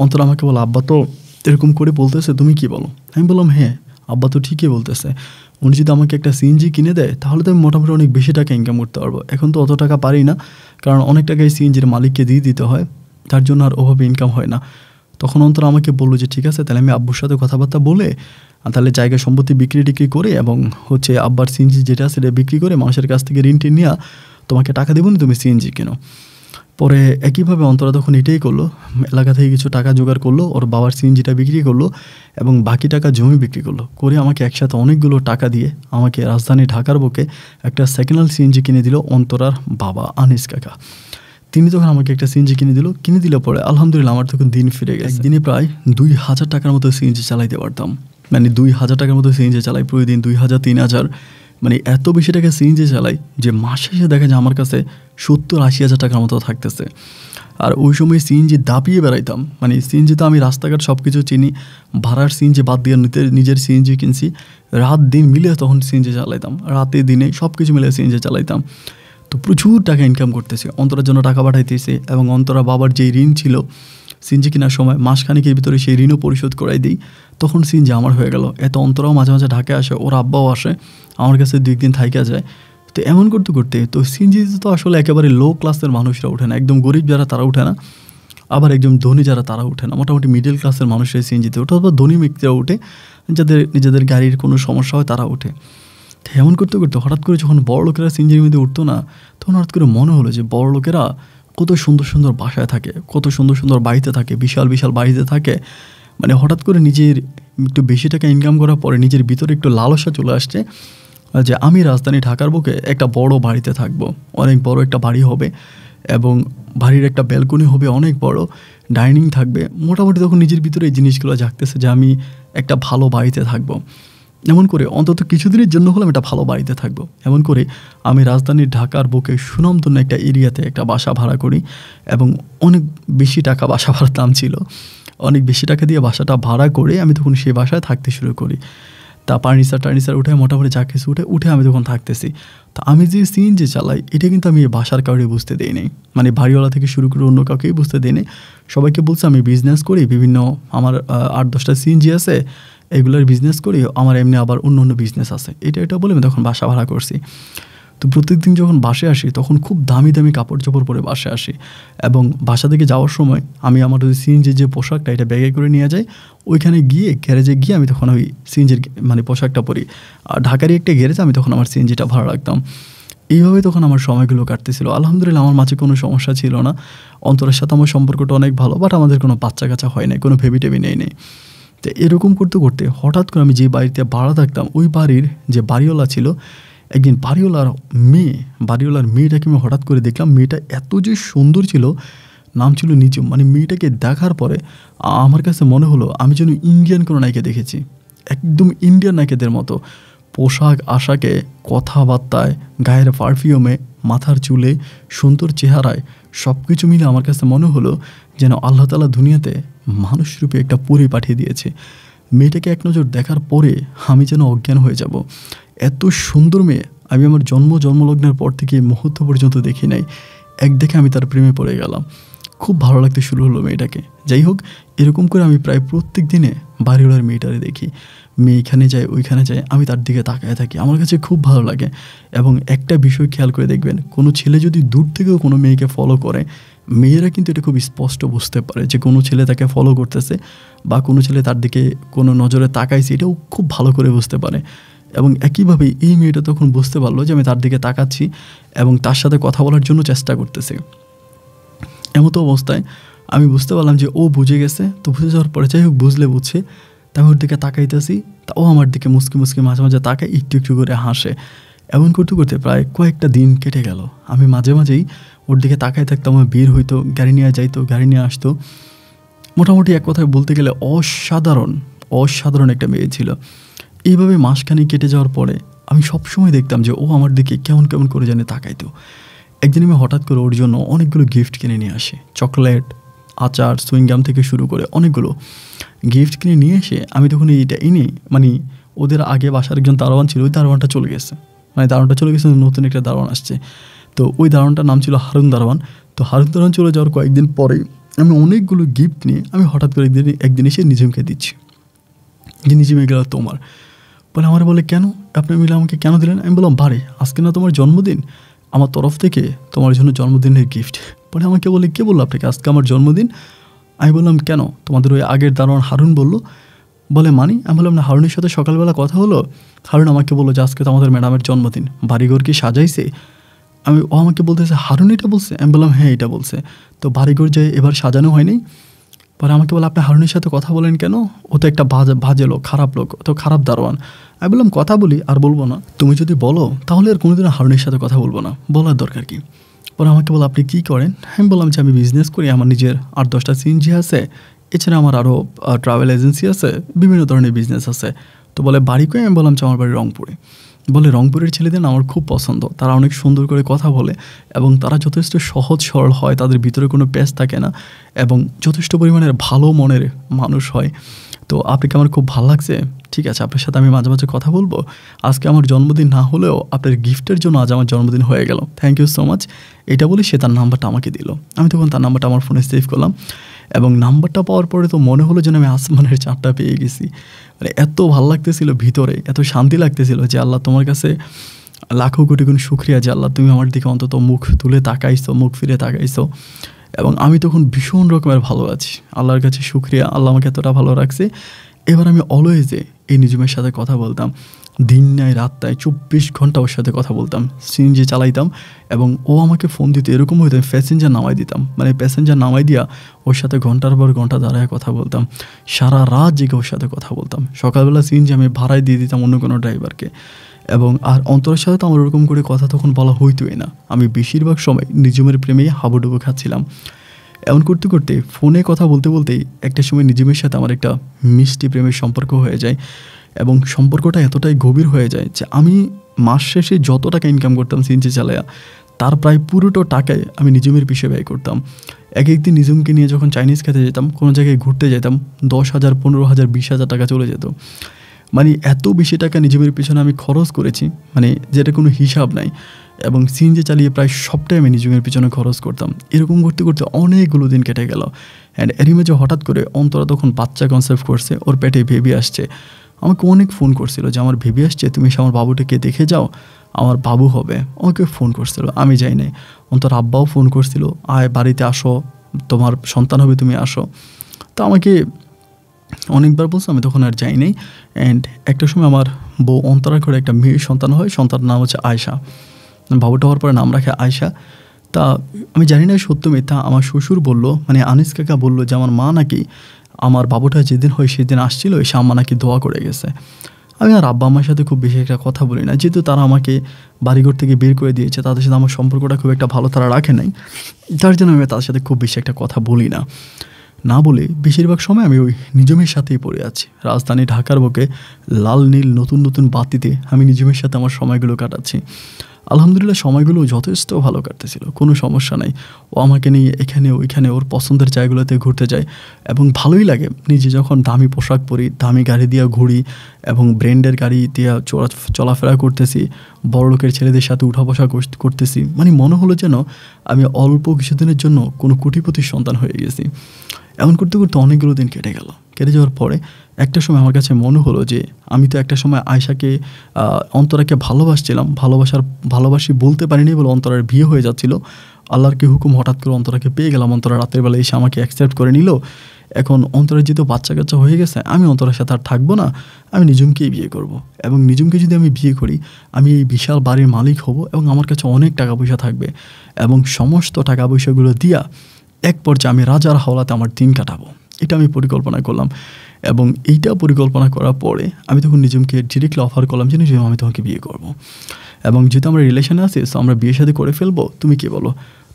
অন্তর আমাকে বলো আব্বা তো এরকম করে বলতেছে, তুমি কি বলো? আমি বললাম হ্যাঁ আব্বা তো ঠিকই বলতেছে। উনি যদি আমাকে একটা সিএনজি কিনে দেয় তাহলে তো আমি মোটামুটি অনেক বেশি টাকা ইনকাম করতে পারবো। এখন তো অত টাকা পারি না, কারণ অনেক টাকাই সিএনজির মালিককে দিয়ে দিতে হয়, তার জন্য আর ওভাবে ইনকাম হয় না। তখন অন্তর আমাকে বললো যে ঠিক আছে তাহলে আমি আব্বুর সাথে কথাবার্তা বলে তাহলে জায়গা সম্পত্তি বিক্রি টিক্রি করে এবং হচ্ছে আব্বার সিএনজি যেটা আছে সেটা বিক্রি করে মানুষের কাছ থেকে ঋণ টিন নিয়ে তোমাকে টাকা দেবো না, তুমি সিএনজি কেনো। পরে একইভাবে অন্তরা তখন এটাই করলো, এলাকা থেকে কিছু টাকা জোগাড় করলো, ওর বাবার সিএনজিটা বিক্রি করলো এবং বাকি টাকা জমি বিক্রি করলো করে আমাকে একসাথে অনেকগুলো টাকা দিয়ে আমাকে রাজধানী ঢাকার বুকে একটা সেকেন্ড হ্যান্ড সিএনজি কিনে দিল অন্তরার বাবা আনিস কাকা। তিনি তখন আমাকে একটা সিএনজি কিনে দিলে পরে আলহামদুলিল্লাহ আমার তখন দিন ফিরে গেছে। একদিনে প্রায় 2000 টাকার মতো সিএনজি চালাইতে পারতাম। মানে 2000 টাকার মতো সিএনজি চালাই প্রতিদিন, 2000-3000, মানে এত বেশি টাকা সিএনজি চালাই যে মাস শেষে দেখা যায় আমার কাছে 70-80 হাজার টাকার মতো থাকতেছে। আর ওই সময় সিএনজি দাপিয়ে বেড়াইতাম। মানে সিএনজি তো আমি রাস্তাঘাট সব কিছু চিনি, ভাড়ার সিএনজি বাদ দিয়ে নিজের সিএনজি কিনছি। রাত দিন মিলে তখন সিএনজি চালাইতাম, রাতে দিনে সব কিছু মিলে সিএনজি চালাইতাম। তো প্রচুর টাকা ইনকাম করতেছে, অন্তরার জন্য টাকা পাঠাইতেছে এবং অন্তরা বাবার যেই ঋণ ছিল সিএনজি কেনার সময় মাসখানিকের ভিতরে সেই ঋণও পরিশোধ করাই দিই। তখন সিএনজি আমার হয়ে গেল। এত অন্তরাও মাঝে মাঝে ঢাকায় আসে, ওর আব্বাও আসে আমার কাছে 2 দিন থাইকা যায়। তো এমন করতে করতে তো সিএনজিতে তো আসলে একেবারে লো ক্লাসের মানুষরা ওঠে না, একদম গরিব যারা তারা ওঠে না, আবার একদম ধনী যারা তারা ওঠে না, মোটামুটি মিডল ক্লাসের মানুষরা সিএনজিতে ওঠে, অথবা ধনী ব্যক্তিরা ওঠে, যাদের নিজেদের গাড়ির কোনো সমস্যা হয় তারা ওঠে। তো এমন করতে করতে হঠাৎ করে যখন বড় লোকেরা সিএনজির মধ্যে উঠতো না, তখন হঠাৎ করে মনে হলো যে বড় লোকেরা কত সুন্দর সুন্দর বাসায় থাকে, কত সুন্দর সুন্দর বাড়িতে থাকে, বিশাল বিশাল বাড়িতে থাকে। মানে হঠাৎ করে নিজের একটু বেশি টাকা ইনকাম করার পরে নিজের ভিতরে একটু লালসা চলে আসছে যে আমি রাজধানী ঢাকার বুকে একটা বড় বাড়িতে থাকবো, অনেক বড় একটা বাড়ি হবে এবং বাড়ির একটা ব্যালকনি হবে অনেক বড়, ডাইনিং থাকবে। মোটামুটি তখন নিজের ভিতরে এই জিনিসগুলো জাগতেছে যে আমি একটা ভালো বাড়িতে থাকবো। এমন করে অন্তত কিছুদিনের জন্য হলে আমি একটা ভালো বাড়িতে থাকবো। এমন করে আমি রাজধানীর ঢাকার বুকে সুনামধন্য একটা এরিয়াতে একটা বাসা ভাড়া করি এবং অনেক বেশি টাকা বাসা ভাড়ার দাম ছিল, অনেক বেশি টাকা দিয়ে বাসাটা ভাড়া করে আমি তখন সেই বাসায় থাকতে শুরু করি। তা ফার্নিচার উঠে মোটামুটি যা কিছু উঠে আমি তখন থাকতেছি। তো আমি যে সিএনজি চালাই এটা কিন্তু আমি বাসার কাউকে বুঝতে দিই নি, মানে বাড়িওয়ালা থেকে শুরু করে অন্য কাউকেই বুঝতে দিই নি। সবাইকে বলছে আমি বিজনেস করি, বিভিন্ন আমার 8-10টা সিএনজি আছে, এগুলোর বিজনেস করি, আমার এমনি আবার অন্য অন্য বিজনেস আছে, এটা বলে আমি তখন বাসা ভাড়া করছি। তো প্রত্যেকদিন যখন বাসে আসি তখন খুব দামি দামি কাপড় চোপড় পরে বাসে আসি এবং বাসা থেকে যাওয়ার সময় আমি আমার ওই সিএনজির যে পোশাকটা এটা ব্যাগে করে নিয়ে যাই, ওইখানে গিয়ে গ্যারেজে গিয়ে আমি তখন ওই সিএনজির মানে পোশাকটা পরি। আর ঢাকারই একটা গ্যারেজে আমি তখন আমার সিএনজিটা ভাড়া রাখতাম। এইভাবে তখন আমার সময়গুলো কাটতেছিল। আলহামদুলিল্লাহ আমার মাঝে কোনো সমস্যা ছিল না, অন্তরের সাথে আমার সম্পর্কটা অনেক ভালো, বাট আমাদের কোনো বাচ্চা কাচ্চা হয় নাই, কোনো ভেবি টেবি নেই। তো এরকম করতে করতে হঠাৎ করে আমি যে বাড়িতে ভাড়া থাকতাম ওই বাড়ির যে বাড়িওয়ালা ছিল, একদিন বাড়িওয়ালার মেয়েটাকে আমি হঠাৎ করে দেখলাম। মেয়েটা এত যে সুন্দর ছিল, নাম ছিল নিজুম। মানে মেয়েটাকে দেখার পরে আমার কাছে মনে হলো আমি যেন ইন্ডিয়ান কোনো নায়িকা দেখেছি, একদম ইন্ডিয়ান নায়িকাদের মতো। পোশাক আশাকে, কথাবার্তায়, গায়ের পারফিউমে, মাথার চুলে, সুন্দর চেহারায় সব কিছু মিলে আমার কাছে মনে হলো যেন আল্লাহ তাআলা দুনিয়াতে মানুষরূপে একটা পরী পাঠিয়ে দিয়েছে। মেয়েটাকে এক নজর দেখার পরে আমি যেন অজ্ঞান হয়ে যাব। এত সুন্দর মেয়ে আমি আমার জন্মলগ্নের পর থেকে এই মুহূর্ত পর্যন্ত দেখি নাই। এক দেখে আমি তার প্রেমে পড়ে গেলাম। খুব ভালো লাগতে শুরু হলো মেয়েটাকে। যাই হোক, এরকম করে আমি প্রায় প্রত্যেক দিনে বাড়িওয়ালার মেয়েটারে দেখি। মেয়ে এখানে যায়, ওইখানে যায়, আমি তার দিকে তাকায় থাকি। আমার কাছে খুব ভালো লাগে। এবং একটা বিষয় খেয়াল করে দেখবেন, কোনো ছেলে যদি দূর থেকেও কোনো মেয়েকে ফলো করে, মেয়েরা কিন্তু এটা খুব স্পষ্ট বুঝতে পারে যে কোনো ছেলে তাকে ফলো করতেছে বা কোনো ছেলে তার দিকে কোনো নজরে তাকাইছে, এটাও খুব ভালো করে বুঝতে পারে। এবং একইভাবে এই মেয়েটা তখন বুঝতে পারলো যে আমি তার দিকে তাকাচ্ছি এবং তার সাথে কথা বলার জন্য চেষ্টা করতেছি। এমতো অবস্থায় আমি বুঝতে পারলাম যে ও বুঝে গেছে। তো বুঝে যাওয়ার পরে যাই হোক, বুঝলে বুঝছে, তা আমি ওর দিকে তাকাইতেছি, তা ও আমার দিকে মুসকি মুসকি মাঝে মাঝে তাকায়, একটু একটু করে হাসে। এমন করতে করতে প্রায় কয়েকটা দিন কেটে গেল। আমি মাঝে মাঝেই ওর দিকে তাকাই থাকতাম। আমার বের হইতো, গাড়ি নিয়ে যাইতো, গাড়ি নিয়ে আসতো। মোটামুটি এক কথায় বলতে গেলে অসাধারণ একটা মেয়ে ছিল। এইভাবে মাসখানেক কেটে যাওয়ার পরে আমি সবসময় দেখতাম যে ও আমার দিকে কেমন কেমন করে জানে তাকাইতো। একদিন আমি হঠাৎ করে ওর জন্য অনেকগুলো গিফট কিনে নিয়ে আসি। চকলেট, আচার, সুইংগাম থেকে শুরু করে অনেকগুলো গিফট কিনে নিয়ে এসে আমি তখন এইটা এনে, মানে ওদের আগে বাসার একজন দারোয়ান ছিল, ওই দারোয়ানটা চলে গেছে, নতুন একটা দারোয়ান আসছে। তো ওই দারোয়ানটার নাম ছিল হারুন দারোয়ান। তো হারুন দারোয়ান চলে যাওয়ার কয়েকদিন পরেই আমি অনেকগুলো গিফট নিয়ে আমি হঠাৎ করে একদিন এসে নিজেমকে দিচ্ছি যে নিজেম এগুলো তোমার। বলে আমার, বলে কেন আপনি মিলে আমাকে কেন দিলেন? আমি বললাম, বারে আজকে না তোমার জন্মদিন, আমার তরফ থেকে তোমার জন্য জন্মদিনের গিফট। পরে আমাকে বলে, কে বললো আপনাকে আজকে আমার জন্মদিন? আমি বললাম, কেন? তোমাদের ওই আগের দারোয়ান হারুন বললো। বলে মানি? আমি বললাম, না, হারুনের সাথে সকালবেলা কথা হলো, হারুন আমাকে বললো যে আজকে তো আমাদের ম্যাডামের জন্মদিন, বাড়িঘর কি সাজাইছে? ও আমাকে বলতেছে, হারুন এটা বলছে? আমি বললাম, হ্যাঁ এটা বলছে। তো বাড়িঘর যে এবার সাজানো হয়নি। পরে আমাকে বলে, আপনি হারুনের সাথে কথা বলেন কেন? ও তো একটা বাজে লোক, খারাপ লোক, ও তো খারাপ দারোয়ান। আমি বললাম, কথা বলি, আর বলবো না? তুমি যদি বলো তাহলে আর কোনোদিনও হারুনের সাথে কথা বলবো না, বলার দরকার কি? পরে আমাকে বলো, আপনি কী করেন? আমি বললাম যে আমি বিজনেস করি, আমার নিজের 8-10টা সিএনজি আছে, এছাড়া আমার আরও ট্রাভেল এজেন্সি আছে, বিভিন্ন ধরনের বিজনেস আছে। তো বলে বাড়ি কই? আমি বললাম যে আমার বাড়ি রংপুরে। বলে রংপুরের ছেলেদের আমার খুব পছন্দ, তারা অনেক সুন্দর করে কথা বলে এবং তারা যথেষ্ট সহজ সরল হয়, তাদের ভিতরে কোনো পেশ থাকে না এবং যথেষ্ট পরিমাণের ভালো মনের মানুষ হয়। তো আপনাকে আমার খুব ভালো লাগছে, ঠিক আছে, আপনার সাথে আমি মাঝে মাঝে কথা বলবো। আজকে আমার জন্মদিন না হলেও আপনার গিফটের জন্য আজ আমার জন্মদিন হয়ে গেল, থ্যাংক ইউ সো মাচ। এটা বলে সে তার নাম্বারটা আমাকে দিল। আমি তখন তার নাম্বারটা আমার ফোনে সেভ করলাম এবং নাম্বারটা পাওয়ার পরে তো মনে হলো যেন আমি আসমানের চাঁদটা পেয়ে গেছি। মানে এত ভালো লাগতেছিল ভিতরে, এত শান্তি লাগতেছিল যে আল্লাহ তোমার কাছে লাখো কোটি গুণ শুকরিয়া যে আল্লাহ তুমি আমার দিকে অন্তত মুখ তুলে তাকাইছো, মুখ ফিরে তাকাইছো। এবং আমি তখন ভীষণ রকমের ভালো আছি, আল্লাহর কাছে শুকরিয়া, আল্লাহ আমাকে এতটা ভালো রাখছে। এবার আমি অলওয়েজে এই নিজুমের সাথে কথা বলতাম, দিন নাই রাত নাই 24 ঘন্টা ওর সাথে কথা বলতাম, সিএনজি চালাইতাম এবং ও আমাকে ফোন দিত, এরকম হইতো আমি প্যাসেঞ্জার নামাই দিতাম, মানে প্যাসেঞ্জার নামাই দিয়া ওর সাথে ঘন্টার পর ঘন্টা দাঁড়ায় কথা বলতাম, সারা রাত জেগে ওর সাথে কথা বলতাম। সকালবেলা সিএনজি আমি ভাড়ায় দিয়ে দিতাম অন্য কোনো ড্রাইভারকে। এবং আর অন্তরের সাথে তো আমার ওরকম করে কথা তখন বলা হইতোই না, আমি বেশিরভাগ সময় নিজুমের প্রেমেই হাবুডুবু খাচ্ছিলাম। এমন করতে করতে ফোনে কথা বলতে বলতেই একটা সময় নিজুমের সাথে আমার একটা মিষ্টি প্রেমের সম্পর্ক হয়ে যায় এবং সম্পর্কটা এতটাই গভীর হয়ে যায় যে আমি মাস শেষে যত টাকা ইনকাম করতাম সিএনজি চালায়া, তার প্রায় পুরোটা টাকায় আমি নিজুমের পিছিয়ে ব্যয় করতাম। এক একদিন নিজুমকে নিয়ে যখন চাইনিজ খেতে যেতাম, কোনো জায়গায় ঘুরতে যেতাম, 10,000, 15,000, 20,000 টাকা চলে যেত। মানে এত বেশি টাকা নিজের পিছনে আমি খরচ করেছি, মানে যেটা কোনো হিসাব নাই। এবং সিএনজি চালিয়ে প্রায় সবটাই আমি নিজের পিছনে খরচ করতাম। এরকম করতে করতে অনেকগুলো দিন কেটে গেল। অ্যান্ড এরই মাঝে হঠাৎ করে অন্তরা তখন বাচ্চা কনসেপ্ট করছে, ওর পেটে বেবি আসছে। আমাকে অনেক ফোন করছিল যে আমার বেবি আসছে, তুমি এসে আমার বাবুটাকে দেখে যাও, আমার বাবু হবে। আমাকে ফোন করছিল, আমি যাই নাই। অন্তর আব্বাও ফোন করছিল, আয় বাড়িতে আসো, তোমার সন্তান হবে, তুমি আসো। তো আমাকে অনেকবার বলছে, আমি তখন আর যাই নাই। অ্যান্ড একটা সময় আমার বউ অন্তরার ঘরে একটা মেয়ের সন্তান হয়, সন্তানের নাম হচ্ছে আয়শা। বাবুটা হওয়ার পরে নাম রাখে আয়শা। তা আমি জানি না সত্য মিথ্যা, আমার শ্বশুর বলল, মানে আনিস কাকা বললো যে আমার মা নাকি আমার বাবুটা যেদিন হয় সেদিন আসছিল, এসে আম্মা নাকি দোয়া করে গেছে। আমি আর আব্বা আমার সাথে খুব বেশি একটা কথা বলি না, যেহেতু তারা আমাকে বাড়িঘর থেকে বের করে দিয়েছে, তাদের সাথে আমার সম্পর্কটা খুব একটা ভালো তারা রাখে নাই, যার জন্য আমি তাদের সাথে খুব বেশি একটা কথা বলি না। না বলে বেশিরভাগ সময় আমি ওই নিজমের সাথেই পড়ে আছি। রাজধানী ঢাকার বুকে লাল নীল নতুন নতুন বাতিতে আমি নিজমের সাথে আমার সময়গুলো কাটাচ্ছি। আলহামদুলিল্লাহ সময়গুলো যথেষ্ট ভালো কাটতেছিল, কোনো সমস্যা নাই। ও আমাকে নিয়ে এখানে ওইখানে ওর পছন্দের জায়গাগুলোতে ঘুরতে যায় এবং ভালোই লাগে। নিজে যখন দামি পোশাক পরি, দামি গাড়ি দিয়ে ঘুরি এবং ব্র্যান্ডের গাড়ি দিয়ে চলাফেরা করতেছি, বড়লোকের ছেলেদের সাথে উঠা বসা করতেছি, মানে মনে হলো যেন আমি অল্প কিছুদিনের জন্য কোনো কোটিপতির সন্তান হয়ে গেছি। এমন করতে করতে অনেকগুলো দিন কেটে গেল। কেটে যাওয়ার পরে একটা সময় আমার কাছে মনে হলো যে আমি তো একটা সময় আয়শাকে অন্তরাকে ভালোবাসছিলাম, ভালোবাসি বলতে পারিনি বলে অন্তরার বিয়ে হয়ে যাচ্ছিল। আল্লাহর কি হুকুম, হঠাৎ করে অন্তরাকে পেয়ে গেলাম। অন্তরা রাতের বেলা এসে আমাকে অ্যাকসেপ্ট করে নিল। এখন অন্তরের যেহেতু বাচ্চা কাচ্চা হয়ে গেছে, আমি অন্তরের সাথে আর থাকবো না, আমি নিজুমকেই বিয়ে করব। এবং নিজুমকে যদি আমি বিয়ে করি, আমি এই বিশাল বাড়ির মালিক হব এবং আমার কাছে অনেক টাকা পয়সা থাকবে এবং সমস্ত টাকা পয়সাগুলো দিয়া এক পর্যায়ে আমি রাজার হাওলাতে আমার দিন কাটাবো। এটা আমি পরিকল্পনা করলাম এবং এইটা পরিকল্পনা করার পরে আমি তখন নিজুমকে ডিরেক্টলি অফার করলাম যে নিজুম, আমি তোমাকে বিয়ে করব এবং যেহেতু আমরা রিলেশনে আছি, সো আমরা বিয়ে শাদী করে ফেলবো, তুমি কি বলো?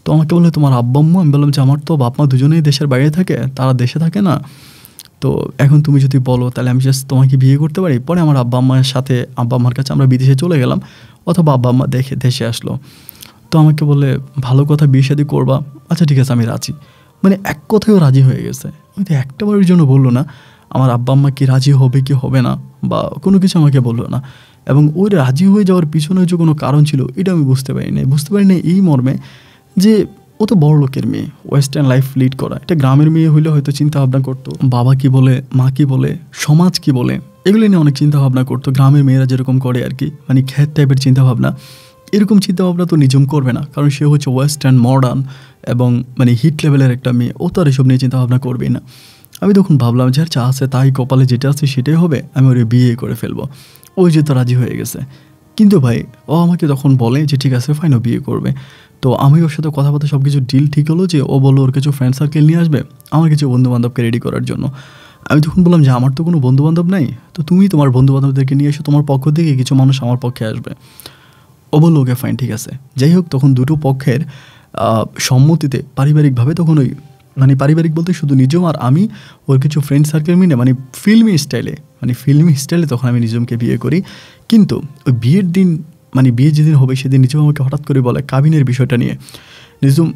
তো আমাকে বললো তোমার আব্বা আম্মু। আমি বললাম যে আমার তো বাপ মা দুজনেই দেশের বাইরে থাকে, তারা দেশে থাকে না, তো এখন তুমি যদি বলো তাহলে আমি জাস্ট তোমাকে বিয়ে করতে পারি। পরে আমার আব্বা আম্মার সাথে আব্বা আম্মার কাছে আমরা বিদেশে চলে গেলাম, অথবা আব্বা আম্মা দেখে দেশে আসলো। তো আমাকে বলে ভালো কথা, বিয়ে শাদী করবা? আচ্ছা ঠিক আছে, আমি রাজি। মানে এক কথায়ও রাজি হয়ে গেছে। ওই তো একটা বারের জন্য বললো না আমার আব্বা আম্মা কি রাজি হবে কি হবে না, বা কোনো কিছু আমাকে বললো না। এবং ওই রাজি হয়ে যাওয়ার পিছনে যে কোনো কারণ ছিল এটা আমি বুঝতে পারিনি এই মর্মে যে ও তো বড় লোকের মেয়ে, ওয়েস্টার্ন লাইফ লিড করা। এটা গ্রামের মেয়ে হইলে হয়তো চিন্তা ভাবনা করতো বাবা কি বলে, মা কি বলে, সমাজ কি বলে, এগুলো নিয়ে অনেক চিন্তা ভাবনা করতো। গ্রামের মেয়েরা যেরকম করে আর কি, মানে খ্যাত টাইপের চিন্তা ভাবনা। এরকম চিন্তাভাবনা তো নিজম করবে না, কারণ সে হচ্ছে ওয়েস্টার্ন মডার্ন এবং মানে হিট লেভেলের একটা মেয়ে, ও তো আর এসব নিয়ে চিন্তাভাবনা করবেই না। আমি তখন ভাবলাম যে যা আছে তাই, কপালে যেটা আছে সেটাই হবে, আমি ওর বিয়ে করে ফেলবো। ওই যে তো রাজি হয়ে গেছে। কিন্তু ভাই ও আমাকে তখন বলে যে ঠিক আছে ফাইন, ও বিয়ে করবে। তো আমি ওর সাথে কথাবার্তা সব কিছু ডিল ঠিক হলো যে ও বললো ওর কিছু ফ্রেন্ড সার্কেল নিয়ে আসবে, আমার কিছু বন্ধুবান্ধবকে রেডি করার জন্য। আমি তখন বললাম যে আমার তো কোনো বন্ধুবান্ধব নাই, তো তুমি তোমার বন্ধুবান্ধবদেরকে নিয়ে এসো, তোমার পক্ষ থেকে কিছু মানুষ আমার পক্ষে আসবে। ও বললো ওকে ফাইন ঠিক আছে। যাই হোক, তখন দুটো পক্ষের সম্মতিতে পারিবারিকভাবে তখন ওই মানে পারিবারিক বলতে শুধু নিজম আর আমি, ওর কিছু ফ্রেন্ড সার্কেল মিলে মানে ফিল্মি স্টাইলে তখন আমি নিজমকে বিয়ে করি। কিন্তু ওই বিয়ের দিন, মানে বিয়ে যেদিন হবে সেদিন নিজম আমাকে হঠাৎ করে বলে কাবিনের বিষয়টা নিয়ে। নিজম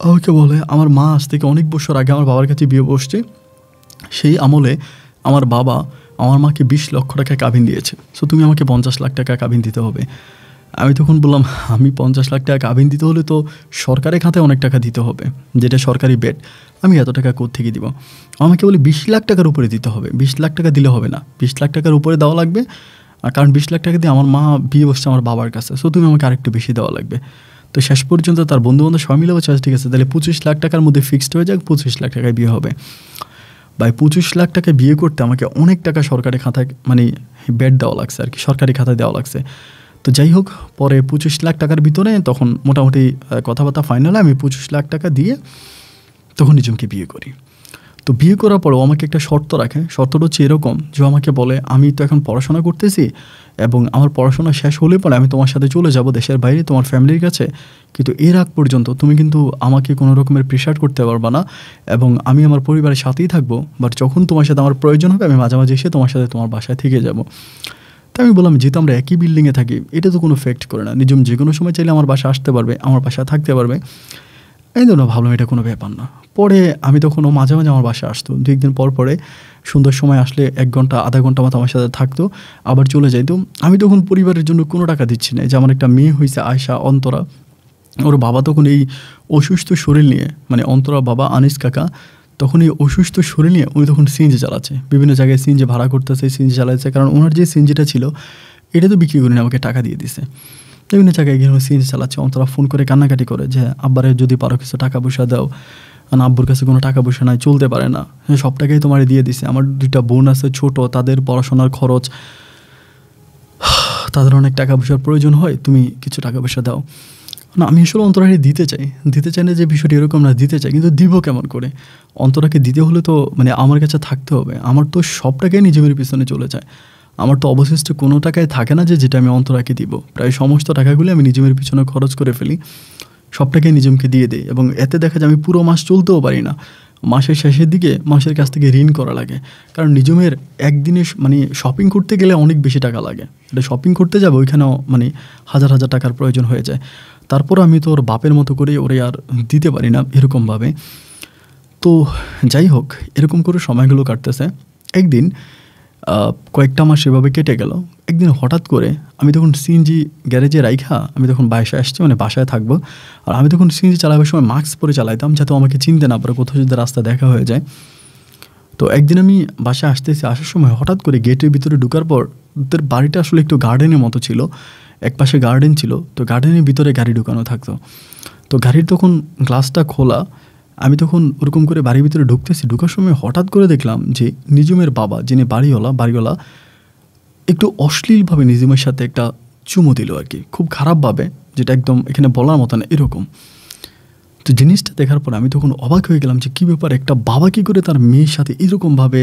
আমাকে বলে আমার মা আজ থেকে অনেক বছর আগে আমার বাবার কাছে বিয়ে বসছে, সেই আমলে আমার বাবা আমার মাকে 20 লক্ষ টাকা কাবিন দিয়েছে, সো তুমি আমাকে 50 লাখ টাকা কাবিন দিতে হবে। আমি তখন বললাম আমি 50 লাখ টাকা কাবিন দিতে হলে তো সরকারি খাতায় অনেক টাকা দিতে হবে, যেটা সরকারি বেড, আমি এত টাকা কোত্থেকে দিব? আমাকে বলে 20 লাখ টাকার উপরে দিতে হবে। 20 লাখ টাকা দিলে হবে না, 20 লাখ টাকার উপরে দেওয়া লাগবে, কারণ 20 লাখ টাকা দিয়ে আমার মা বিয়ে বসছে আমার বাবার কাছে, সো তুমি আমাকে আরেকটু বেশি দেওয়া লাগবে। তো শেষ পর্যন্ত তার বন্ধুবান্ধব সবাই মিলে বলছে ঠিক আছে তাহলে 25 লাখ টাকার মধ্যে ফিক্সড হয়ে যাক, 25 লাখ টাকায় বিয়ে হবে। ভাই 25 লাখ টাকায় বিয়ে করতে আমাকে অনেক টাকা সরকারি খাতায় মানে বেড দেওয়া লাগছে আর কি, সরকারি খাতায় দেওয়া লাগছে। তো যাই হোক, পরে 25 লাখ টাকার ভিতরে তখন মোটামুটি কথাবার্তা ফাইনাল, আমি 25 লাখ টাকা দিয়ে তখন নিজমকে বিয়ে করি। তো বিয়ে করার পরেও আমাকে একটা শর্ত রাখে। শর্তটা হচ্ছে এরকম যে আমাকে বলে আমি তো এখন পড়াশোনা করতেছি এবং আমার পড়াশোনা শেষ হলে পরে আমি তোমার সাথে চলে যাব দেশের বাইরে তোমার ফ্যামিলির কাছে, কিন্তু এর আগ পর্যন্ত তুমি কিন্তু আমাকে কোনো রকমের প্রেশার করতে পারবা না এবং আমি আমার পরিবারের সাথেই থাকবো, বাট যখন তোমার সাথে আমার প্রয়োজন হবে আমি মাঝে মাঝে এসে তোমার সাথে তোমার বাসায় থেকে যাব। তো আমি বললাম যেহেতু আমরা একই বিল্ডিংয়ে থাকি এটা তো কোনো ফেক্ট করে না, নিজম যে কোনো সময় চাইলে আমার বাসায় আসতে পারবে, আমার বাসায় থাকতে পারবে। এই জন্য ভাবলাম এটা কোনো ব্যাপার না। পরে আমি তখনও মাঝে মাঝে আমার বাসায় আসতো, 2 একদিন পর পরে সুন্দর সময় আসলে 1 ঘন্টা আধা ঘন্টা মতো আমার সাথে থাকতো, আবার চলে যাইতো। আমি তখন পরিবারের জন্য কোনো টাকা দিচ্ছি না, যে আমার একটা মেয়ে হয়েছে আয়শা, অন্তরা, ওর বাবা তখন এই অসুস্থ শরীর নিয়ে, মানে অন্তরা বাবা আনিস কাকা তখন এই অসুস্থ শরীর নিয়ে উনি তখন সিএনজি চালাচ্ছে, বিভিন্ন জায়গায় সিএনজি ভাড়া করতেছে, সিএনজি চালাচ্ছে, কারণ ওনার যে সিএনজিটা ছিল এটা তো বিক্রি করে আমাকে টাকা দিয়ে দিছে। বিভিন্ন জায়গায় গিয়ে সিএনজি চালাচ্ছে। অন্তরা ফোন করে কান্নাকাটি করে যে আব্বারে যদি পারো কিছু টাকা পয়সা দাও, না আব্বুর কাছে কোনো টাকা পয়সা নাই, চলতে পারে না, সব টাকাই তোমার দিয়ে দিছে, আমার 2টা বোন আছে ছোট, তাদের পড়াশোনার খরচ, তাদের অনেক টাকা পয়সার প্রয়োজন হয়, তুমি কিছু টাকা পয়সা দাও না। আমি আসলে অন্তরাকে দিতে চাই না যে বিষয়টি এরকম না, দিতে চাই, কিন্তু দিব কেমন করে? অন্তরাকে দিতে হলে তো মানে আমার কাছে থাকতে হবে, আমার তো সব টাকাই নিজের পিছনে চলে যায়, আমার তো অবশিষ্ট কোনো টাকায় থাকে না যে যেটা আমি অন্তরাকে দিব। প্রায় সমস্ত টাকাগুলি আমি নিজের পিছনে খরচ করে ফেলি, সব টাকাই নিজমকে দিয়ে দিই এবং এতে দেখা যায় আমি পুরো মাস চলতেও পারি না। মাসের শেষের দিকে মানুষের কাছ থেকে ঋণ করা লাগে, কারণ নিজমের একদিনে মানে শপিং করতে গেলে অনেক বেশি টাকা লাগে। এটা শপিং করতে যাবে ওইখানেও মানে হাজার হাজার টাকার প্রয়োজন হয়ে যায়। তারপর আমি তো ওর বাপের মতো করে ওরে আর দিতে পারি না এরকমভাবে। তো যাই হোক, এরকম করে সময়গুলো কাটতেছে। একদিন কয়েকটা মাস এভাবে কেটে গেল। একদিন হঠাৎ করে আমি তখন সিএনজি গ্যারেজে রাইখা আমি তখন বাসায় আসছি, মানে বাসায় থাকবো। আর আমি তখন সিএনজি চালাবার সময় মাস্ক পরে চালাইতাম, যাতে আমাকে চিনতে না পারে, কোথাও যদি রাস্তা দেখা হয়ে যায়। তো একদিন আমি বাসায় আসার সময় হঠাৎ করে গেটের ভিতরে ঢোকার পর ওদের বাড়িটা আসলে একটু গার্ডেনের মতো ছিল, একপাশে গার্ডেন ছিল। তো গার্ডেনের ভিতরে গাড়ি ঢুকানো থাকতো। তো গাড়ির তখন গ্লাসটা খোলা, আমি তখন ওরকম করে বাড়ির ভিতরে ঢুকার সময় হঠাৎ করে দেখলাম যে নিজমের বাবা, যিনি বাড়িওয়ালা একটু অশ্লীলভাবে নিজমের সাথে একটা চুমু দিল আর কি, খুব খারাপভাবে, যেটা একদম এখানে বলার মতো না এরকম। তো জিনিসটা দেখার পর আমি তখন অবাক হয়ে গেলাম যে কী ব্যাপার, একটা বাবা কী করে তার মেয়ের সাথে এরকমভাবে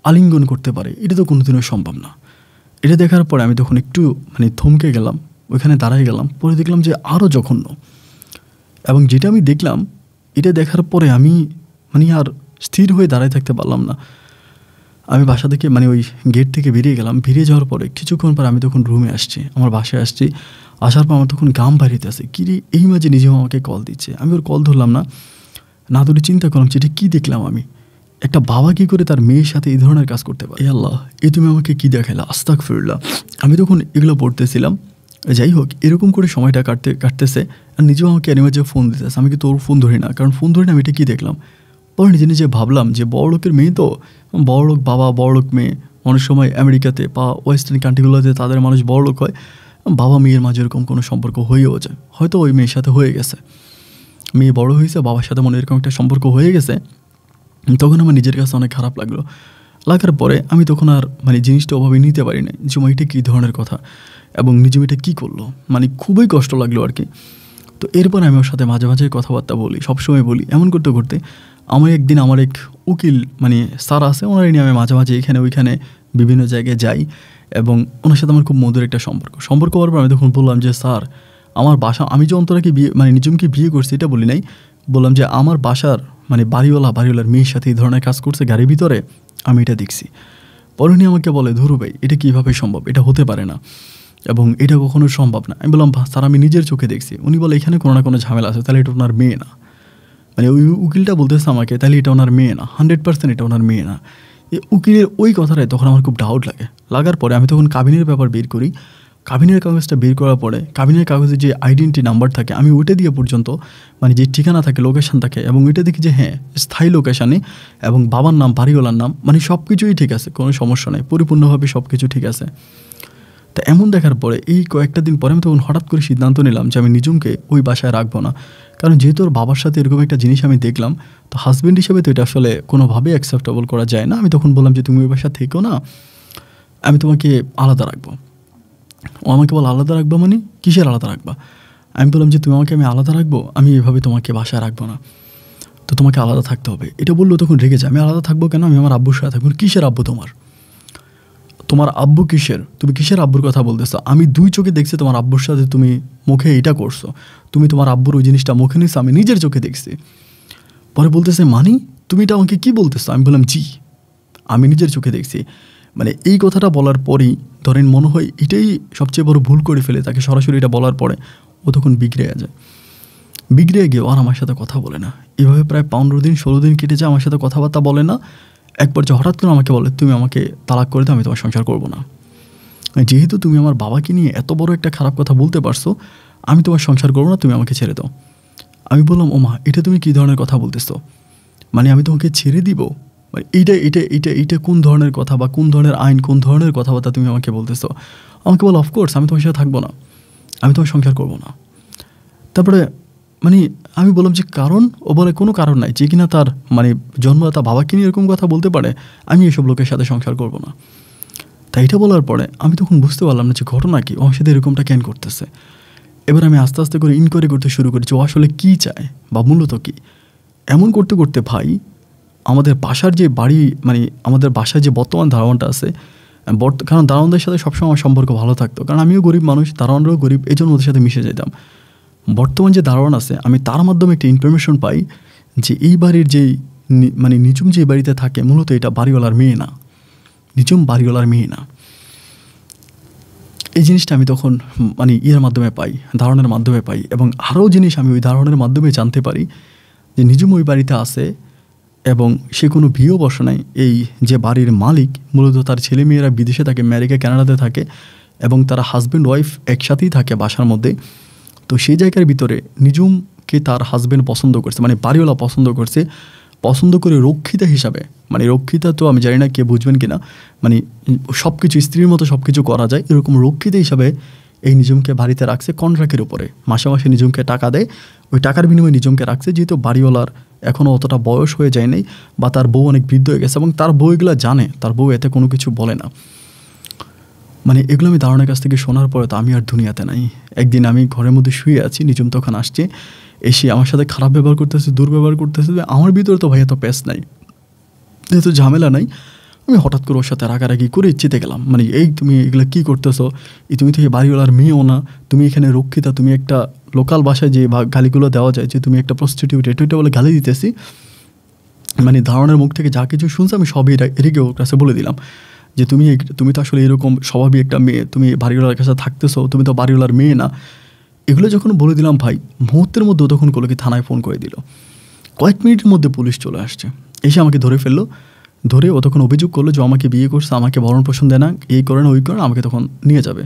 আলিঙ্গন করতে পারে, এটা তো কোনোদিনও সম্ভব না। এটা দেখার পরে আমি তখন একটু মানে থমকে গেলাম, ওইখানে দাঁড়াই গেলাম। পরে দেখলাম যে আরও জঘন্য। এবং যেটা আমি দেখলাম, এটা দেখার পরে আমি মানে আর স্থির হয়ে দাঁড়ায় থাকতে পারলাম না। আমি বাসা থেকে মানে ওই গেট থেকে বেরিয়ে গেলাম। বেরিয়ে যাওয়ার পরে কিছুক্ষণ পর আমি তখন রুমে আসছি, আমার বাসায় আসছি। আসার পর আমার তখন গাম বাড়িতে আসে, কিরে এই মাঝে নিজেও আমাকে কল দিচ্ছে। আমি ওর কল ধরলাম না ধরে চিন্তা করলাম যে এটা কী দেখলাম আমি, একটা বাবা কী করে তার মেয়ের সাথে এই ধরনের কাজ করতে পারে। আল্লাহ, এই তুমি আমাকে কী দেখাইলা, আস্তাগফিরুল্লাহ। আমি তখন এগুলো পড়তেছিলাম। যাই হোক, এরকম করে সময়টা কাটতেছে। আর নিজেও আমাকে অ্যানিমাজে ফোন দিতেছে। আমি কি তোর ফোন ধরি না, কারণ ফোন ধরি না আমি এটা কী দেখলাম। পরে নিজে ভাবলাম যে বড়লোকের মেয়ে তো, বড়লোক বাবা বড়লোক মেয়ে, অনেক সময় আমেরিকাতে বা ওয়েস্টার্ন কান্ট্রিগুলোতে তাদের মানুষ বড়লোক হয়, বাবা মেয়ের মাঝে এরকম কোনো সম্পর্ক হয়েও যায়। হয়তো ওই মেয়ের সাথে হয়ে গেছে, মেয়ে বড় হয়েছে, বাবার সাথে মনে এরকম একটা সম্পর্ক হয়ে গেছে। তখন আমার নিজের কাছে অনেক খারাপ লাগার পরে আমি তখন আর মানে জিনিসটা ওভাবে নিতে পারি না যে এটা কী ধরনের কথা এবং নিজে এটা কী করলো, মানে খুবই কষ্ট লাগলো আর কি। তো এরপর আমি ওর সাথে মাঝে মাঝে কথাবার্তা বলি, সবসময় বলি। এমন করতে করতে আমার একদিন আমার এক উকিল মানে স্যার আছে, ওনার নিয়ে আমি মাঝে মাঝে এখানে ওইখানে বিভিন্ন জায়গায় যাই এবং ওনার সাথে আমার খুব মধুর একটা সম্পর্ক হওয়ার পর আমি তখন বললাম যে স্যার, আমার বাসা, আমি যে অন্তরাকে বিয়ে মানে নিজমকে বিয়ে করছি এটা বলি নাই, বললাম যে আমার বাসার মানে বাড়িওয়ালার মেয়ের সাথে এই ধরনের কাজ করছে গাড়ির ভিতরে, আমি এটা দেখছি। পরে উনি আমাকে বলে, ধরু ভাই, এটা কীভাবে সম্ভব, এটা হতে পারে না এবং এটা কখনো সম্ভব না। আমি বললাম স্যার, আমি নিজের চোখে দেখছি। উনি বলে এখানে কোনো না কোনো ঝামেলা আছে, তাহলে এটা ওনার মেয়ে না। মানে ওই উকিলটা বলতেছে আমাকে, তাহলে এটা ওনার মেয়ে না, 100% এটা ওনার মেয়ে না। এই উকিলের ওই কথাটাই তখন আমার খুব ডাউট লাগার পরে আমি তখন কাবিনের ব্যাপার বের করি। কাবিনের কাগজটা বের করার পরে কাবিনের কাগজে যে আইডেন্টি নাম্বার থাকে আমি ওইটা দিয়ে পর্যন্ত মানে যে ঠিকানা থাকে, লোকেশান থাকে, এবং ওইটা দেখি যে হ্যাঁ স্থায়ী লোকেশানে এবং বাবার নাম, বাড়িওয়ালার নাম, মানে সব কিছুই ঠিক আছে, কোনো সমস্যা নেই, পরিপূর্ণভাবে সব কিছু ঠিক আছে। তা এমন দেখার পরে এই কয়েকটা দিন পরে আমি তখন হঠাৎ করে সিদ্ধান্ত নিলাম যে আমি নিজমকে ওই বাসায় রাখবো না, কারণ যেহেতু ওর বাবার সাথে এরকম একটা জিনিস আমি দেখলাম, তো হাজব্যান্ড হিসেবে তো এটা আসলে কোনোভাবেই অ্যাকসেপ্টেবল করা যায় না। আমি তখন বললাম যে তুমি ওই বাসা থেকো না, আমি তোমাকে আলাদা রাখবো। ও আমাকে বল, আলাদা রাখবা মানে কিসের আলাদা রাখবা? আমি বললাম যে আমি আলাদা রাখবো, আমি এভাবে তোমাকে বাসায় রাখবো না, তো তোমাকে আলাদা থাকতে হবে। এটা বললো তখন রেগে যায়, আমি আলাদা থাকবো কেন, আমি আমার আব্বুর সাথে থাকবো। কিসের আব্বু তোমার আব্বু কিসের, তুমি কিসের আব্বুর কথা বলতেছো? আমি 2 চোখে দেখছি তোমার আব্বুর সাথে তুমি মুখে এটা করছো, তুমি তোমার আব্বুর ওই জিনিসটা মুখে নিছো, আমি নিজের চোখে দেখছি। পরে বলতেছে মানি তুমি এটা আমাকে কী বলতেছো? আমি বললাম জি, আমি নিজের চোখে দেখছি। মানে এই কথাটা বলার পরেই ধরেন মনে হয় এটাই সবচেয়ে বড় ভুল করে ফেলে, তাকে সরাসরি এটা বলার পরে ও তখন বিগড়ে যায়। বিগড়ে গিয়ে আর আমার সাথে কথা বলে না। এভাবে প্রায় 15 দিন 16 দিন কেটে যায়, আমার সাথে কথাবার্তা বলে না। একবার যে হঠাৎ করে আমাকে বলে, তুমি আমাকে তালাক করে দাও, আমি তোমার সংসার করবো না। যেহেতু তুমি আমার বাবাকে নিয়ে এত বড় একটা খারাপ কথা বলতে পারছো, আমি তোমার সংসার করবো না, তুমি আমাকে ছেড়ে দাও। আমি বললাম, ও মা, এটা তুমি কী ধরনের কথা বলতেছো? মানে আমি তোমাকে ছেড়ে দিব? মানে এইটা কোন ধরনের কথা বা কোন ধরনের আইন, কোন ধরনের কথাবার্তা তুমি আমাকে বলতেছো? আমাকে বলো, অফকোর্স আমি তোমার সাথে থাকবো না, আমি তোমার সংসার করবো না। তারপরে মানে আমি বললাম যে কারণ? ও বলে কোনো কারণ নাই, যে কিনা তার মানে জন্মদাতা বাবাকে নিয়ে এরকম কথা বলতে পারে, আমি এসব লোকের সাথে সংসার করবো না। তাই এটা বলার পরে আমি তখন বুঝতে পারলাম না যে ঘটনা কি, ওর সাথে এরকমটা কেন করতেছে। এবার আমি আস্তে আস্তে করে ইনকোয়ারি করতে শুরু করেছি, ও আসলে কী চায় বা মূলত কী। এমন করতে করতে ভাই, আমাদের বাসার যে বাড়ি মানে আমাদের বাসায় যে বর্তমান দারোয়ানটা আছে, কারণ দারোয়ানদের সাথে সবসময় আমার সম্পর্ক ভালো থাকতো, কারণ আমিও গরিব মানুষ, দারোয়ানরাও গরিব, এই জন্য ওদের সাথে মিশে যেতাম। বর্তমান যে দারোয়ান আছে, আমি তার মাধ্যমে একটা ইনফরমেশন পাই যে এই বাড়ির যেই মানে নিঝুম যে বাড়িতে থাকে মূলত এটা বাড়িওয়ালার মেয়ে না, নিঝুম বাড়িওয়ালার মেয়ে না। এই জিনিসটা আমি তখন মানে ইয়ের মাধ্যমে পাই, ধারণার মাধ্যমে পাই, এবং আরও জিনিস আমি ওই ধারণার মাধ্যমে জানতে পারি যে নিঝুম ওই বাড়িতে আসে এবং সে কোনো বিয়েও বসে নাই। এই যে বাড়ির মালিক মূলত তার ছেলে মেয়েরা বিদেশে থাকে, আমেরিকা কানাডাতে থাকে, এবং তারা হাজব্যান্ড ওয়াইফ একসাথেই থাকে বাসার মধ্যে। তো সেই জায়গার ভিতরে নিঝুমকে তার হাজব্যান্ড পছন্দ করছে, মানে বাড়িওয়ালা পছন্দ করছে, পছন্দ করে রক্ষিতা হিসাবে, মানে রক্ষিতা তো আমি জানি না কে বুঝবেন কিনা, মানে সব কিছু স্ত্রীর মতো সব কিছু করা যায় এরকম রক্ষিতা হিসাবে এই নিঝুমকে বাড়িতে রাখছে কন্ট্রাক্টের উপরে। মাসে মাসে নিঝুমকে টাকা দেয়, ওই টাকার বিনিময়ে নিঝুমকে রাখছে, যেহেতু বাড়িওয়ালার এখনও অতটা বয়স হয়ে যায় নাই বা তার বউ অনেক বৃদ্ধ হয়ে গেছে, এবং তার বউ এগুলো জানে, তার বউ এতে কোনো কিছু বলে না। মানে এগুলো আমি ধারণার কাছ থেকে শোনার পরে তো আমি আর দুনিয়াতে নাই। একদিন আমি ঘরের মধ্যে শুয়ে আছি, নিঝুম তখন আসছে, এসে আমার সাথে খারাপ ব্যবহার করতেছে, দুর্ব্যবহার করতেছে। আমার ভিতরে তো ভাই এত প্যাস নাই, যেহেতু ঝামেলা নাই, আমি হঠাৎ করে ওর সাথে রাগারাগি করে চেতে গেলাম, মানে এই তুমি এগুলো কী করতেছো, তুমি তো এই বাড়িওয়ালার মেয়েও না, তুমি এখানে রক্ষিতা, তুমি একটা লোকাল ভাষায় যে গালিগুলো দেওয়া যায় যে তুমি একটা প্রস্টিটিউট, এটা বলে গালি দিতেছি। মানে ধারণার মুখ থেকে যা কিছু শুনছি আমি সবই এদিকে ওর কাছে বলে দিলাম যে তুমি তো আসলে এরকম স্বভাবই একটা মেয়ে, তুমি বাড়িওয়ালার কাছে থাকতেছো, তুমি তো বাড়িওয়ালার মেয়ে না। এগুলো যখন বলে দিলাম ভাই, মুহূর্তের মধ্যে তখন কি থানায় ফোন করে দিল। কয়েক মিনিটের মধ্যে পুলিশ চলে আসছে, এসে আমাকে ধরে ফেললো। ধরে ও তখন অভিযোগ করলো যে আমাকে বিয়ে করছে, আমাকে ভরণ পোষণ দেয় না, এই করে না ওই করে, আমাকে তখন নিয়ে যাবে।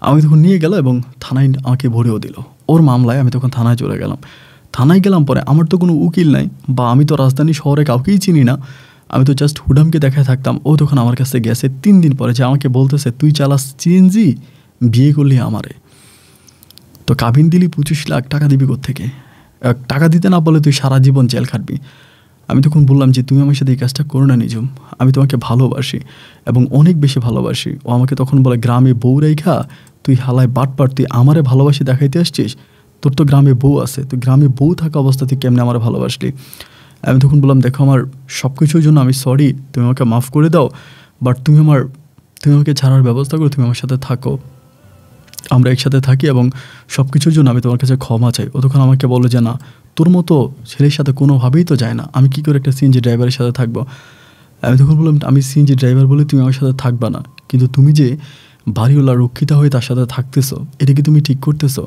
আমাকে তখন নিয়ে গেল এবং থানায় আমাকে ভরেও দিল। ওর মামলায় আমি তখন থানায় চলে গেলাম। থানায় গেলাম পরে আমার তো কোনো উকিল নাই, বা আমি তো রাজধানী শহরে কাউকেই চিনি না, আমি তো জাস্ট হুডামকে দেখায় থাকতাম। ও তখন আমার কাছে গেছে 3 দিন পরে, যে আমাকে বলতেছে তুই চালাস সিএনজি, বিয়ে করলি আমারে, তো কাবিন দিলি 25 লাখ টাকা দিবি কোত্থেকে, টাকা দিতে না বলে তুই সারা জীবন জেল খাটবি। আমি তখন বললাম যে তুমি আমার সাথে এই কাজটা করো না নিঝুম, আমি তোমাকে ভালোবাসি এবং অনেক বেশি ভালোবাসি। ও আমাকে তখন বলে গ্রামে বউ রেখা তুই হালায় বাটপার, তুই আমারে ভালোবাসি দেখাইতে আসছিস, তোর তো গ্রামে বউ আছে, তুই গ্রামে বউ থাকা অবস্থা তুই কেমনে আমার ভালোবাসলি। আমি তখন বললাম দেখো আমার সব কিছুর জন্য আমি সরি, তুমি আমাকে মাফ করে দাও, বাট তুমি আমাকে ছাড়ার ব্যবস্থা করো, তুমি আমার সাথে থাকো, আমরা একসাথে থাকি, এবং সব কিছুর জন্য আমি তোমার কাছে ক্ষমা চাই। ও তখন আমাকে বললো যে না, তোর মতো ছেলের সাথে কোনোভাবেই তো যায় না, আমি কী করে একটা সিএনজি ড্রাইভারের সাথে থাকবো। আমি তখন বললাম আমি সিএনজি ড্রাইভার বলে তুমি আমার সাথে থাকবা না, কিন্তু তুমি যে বাড়িওয়ালা রক্ষিতা হয়ে তার সাথে থাকতেছো, এটা কি তুমি ঠিক করতেছো।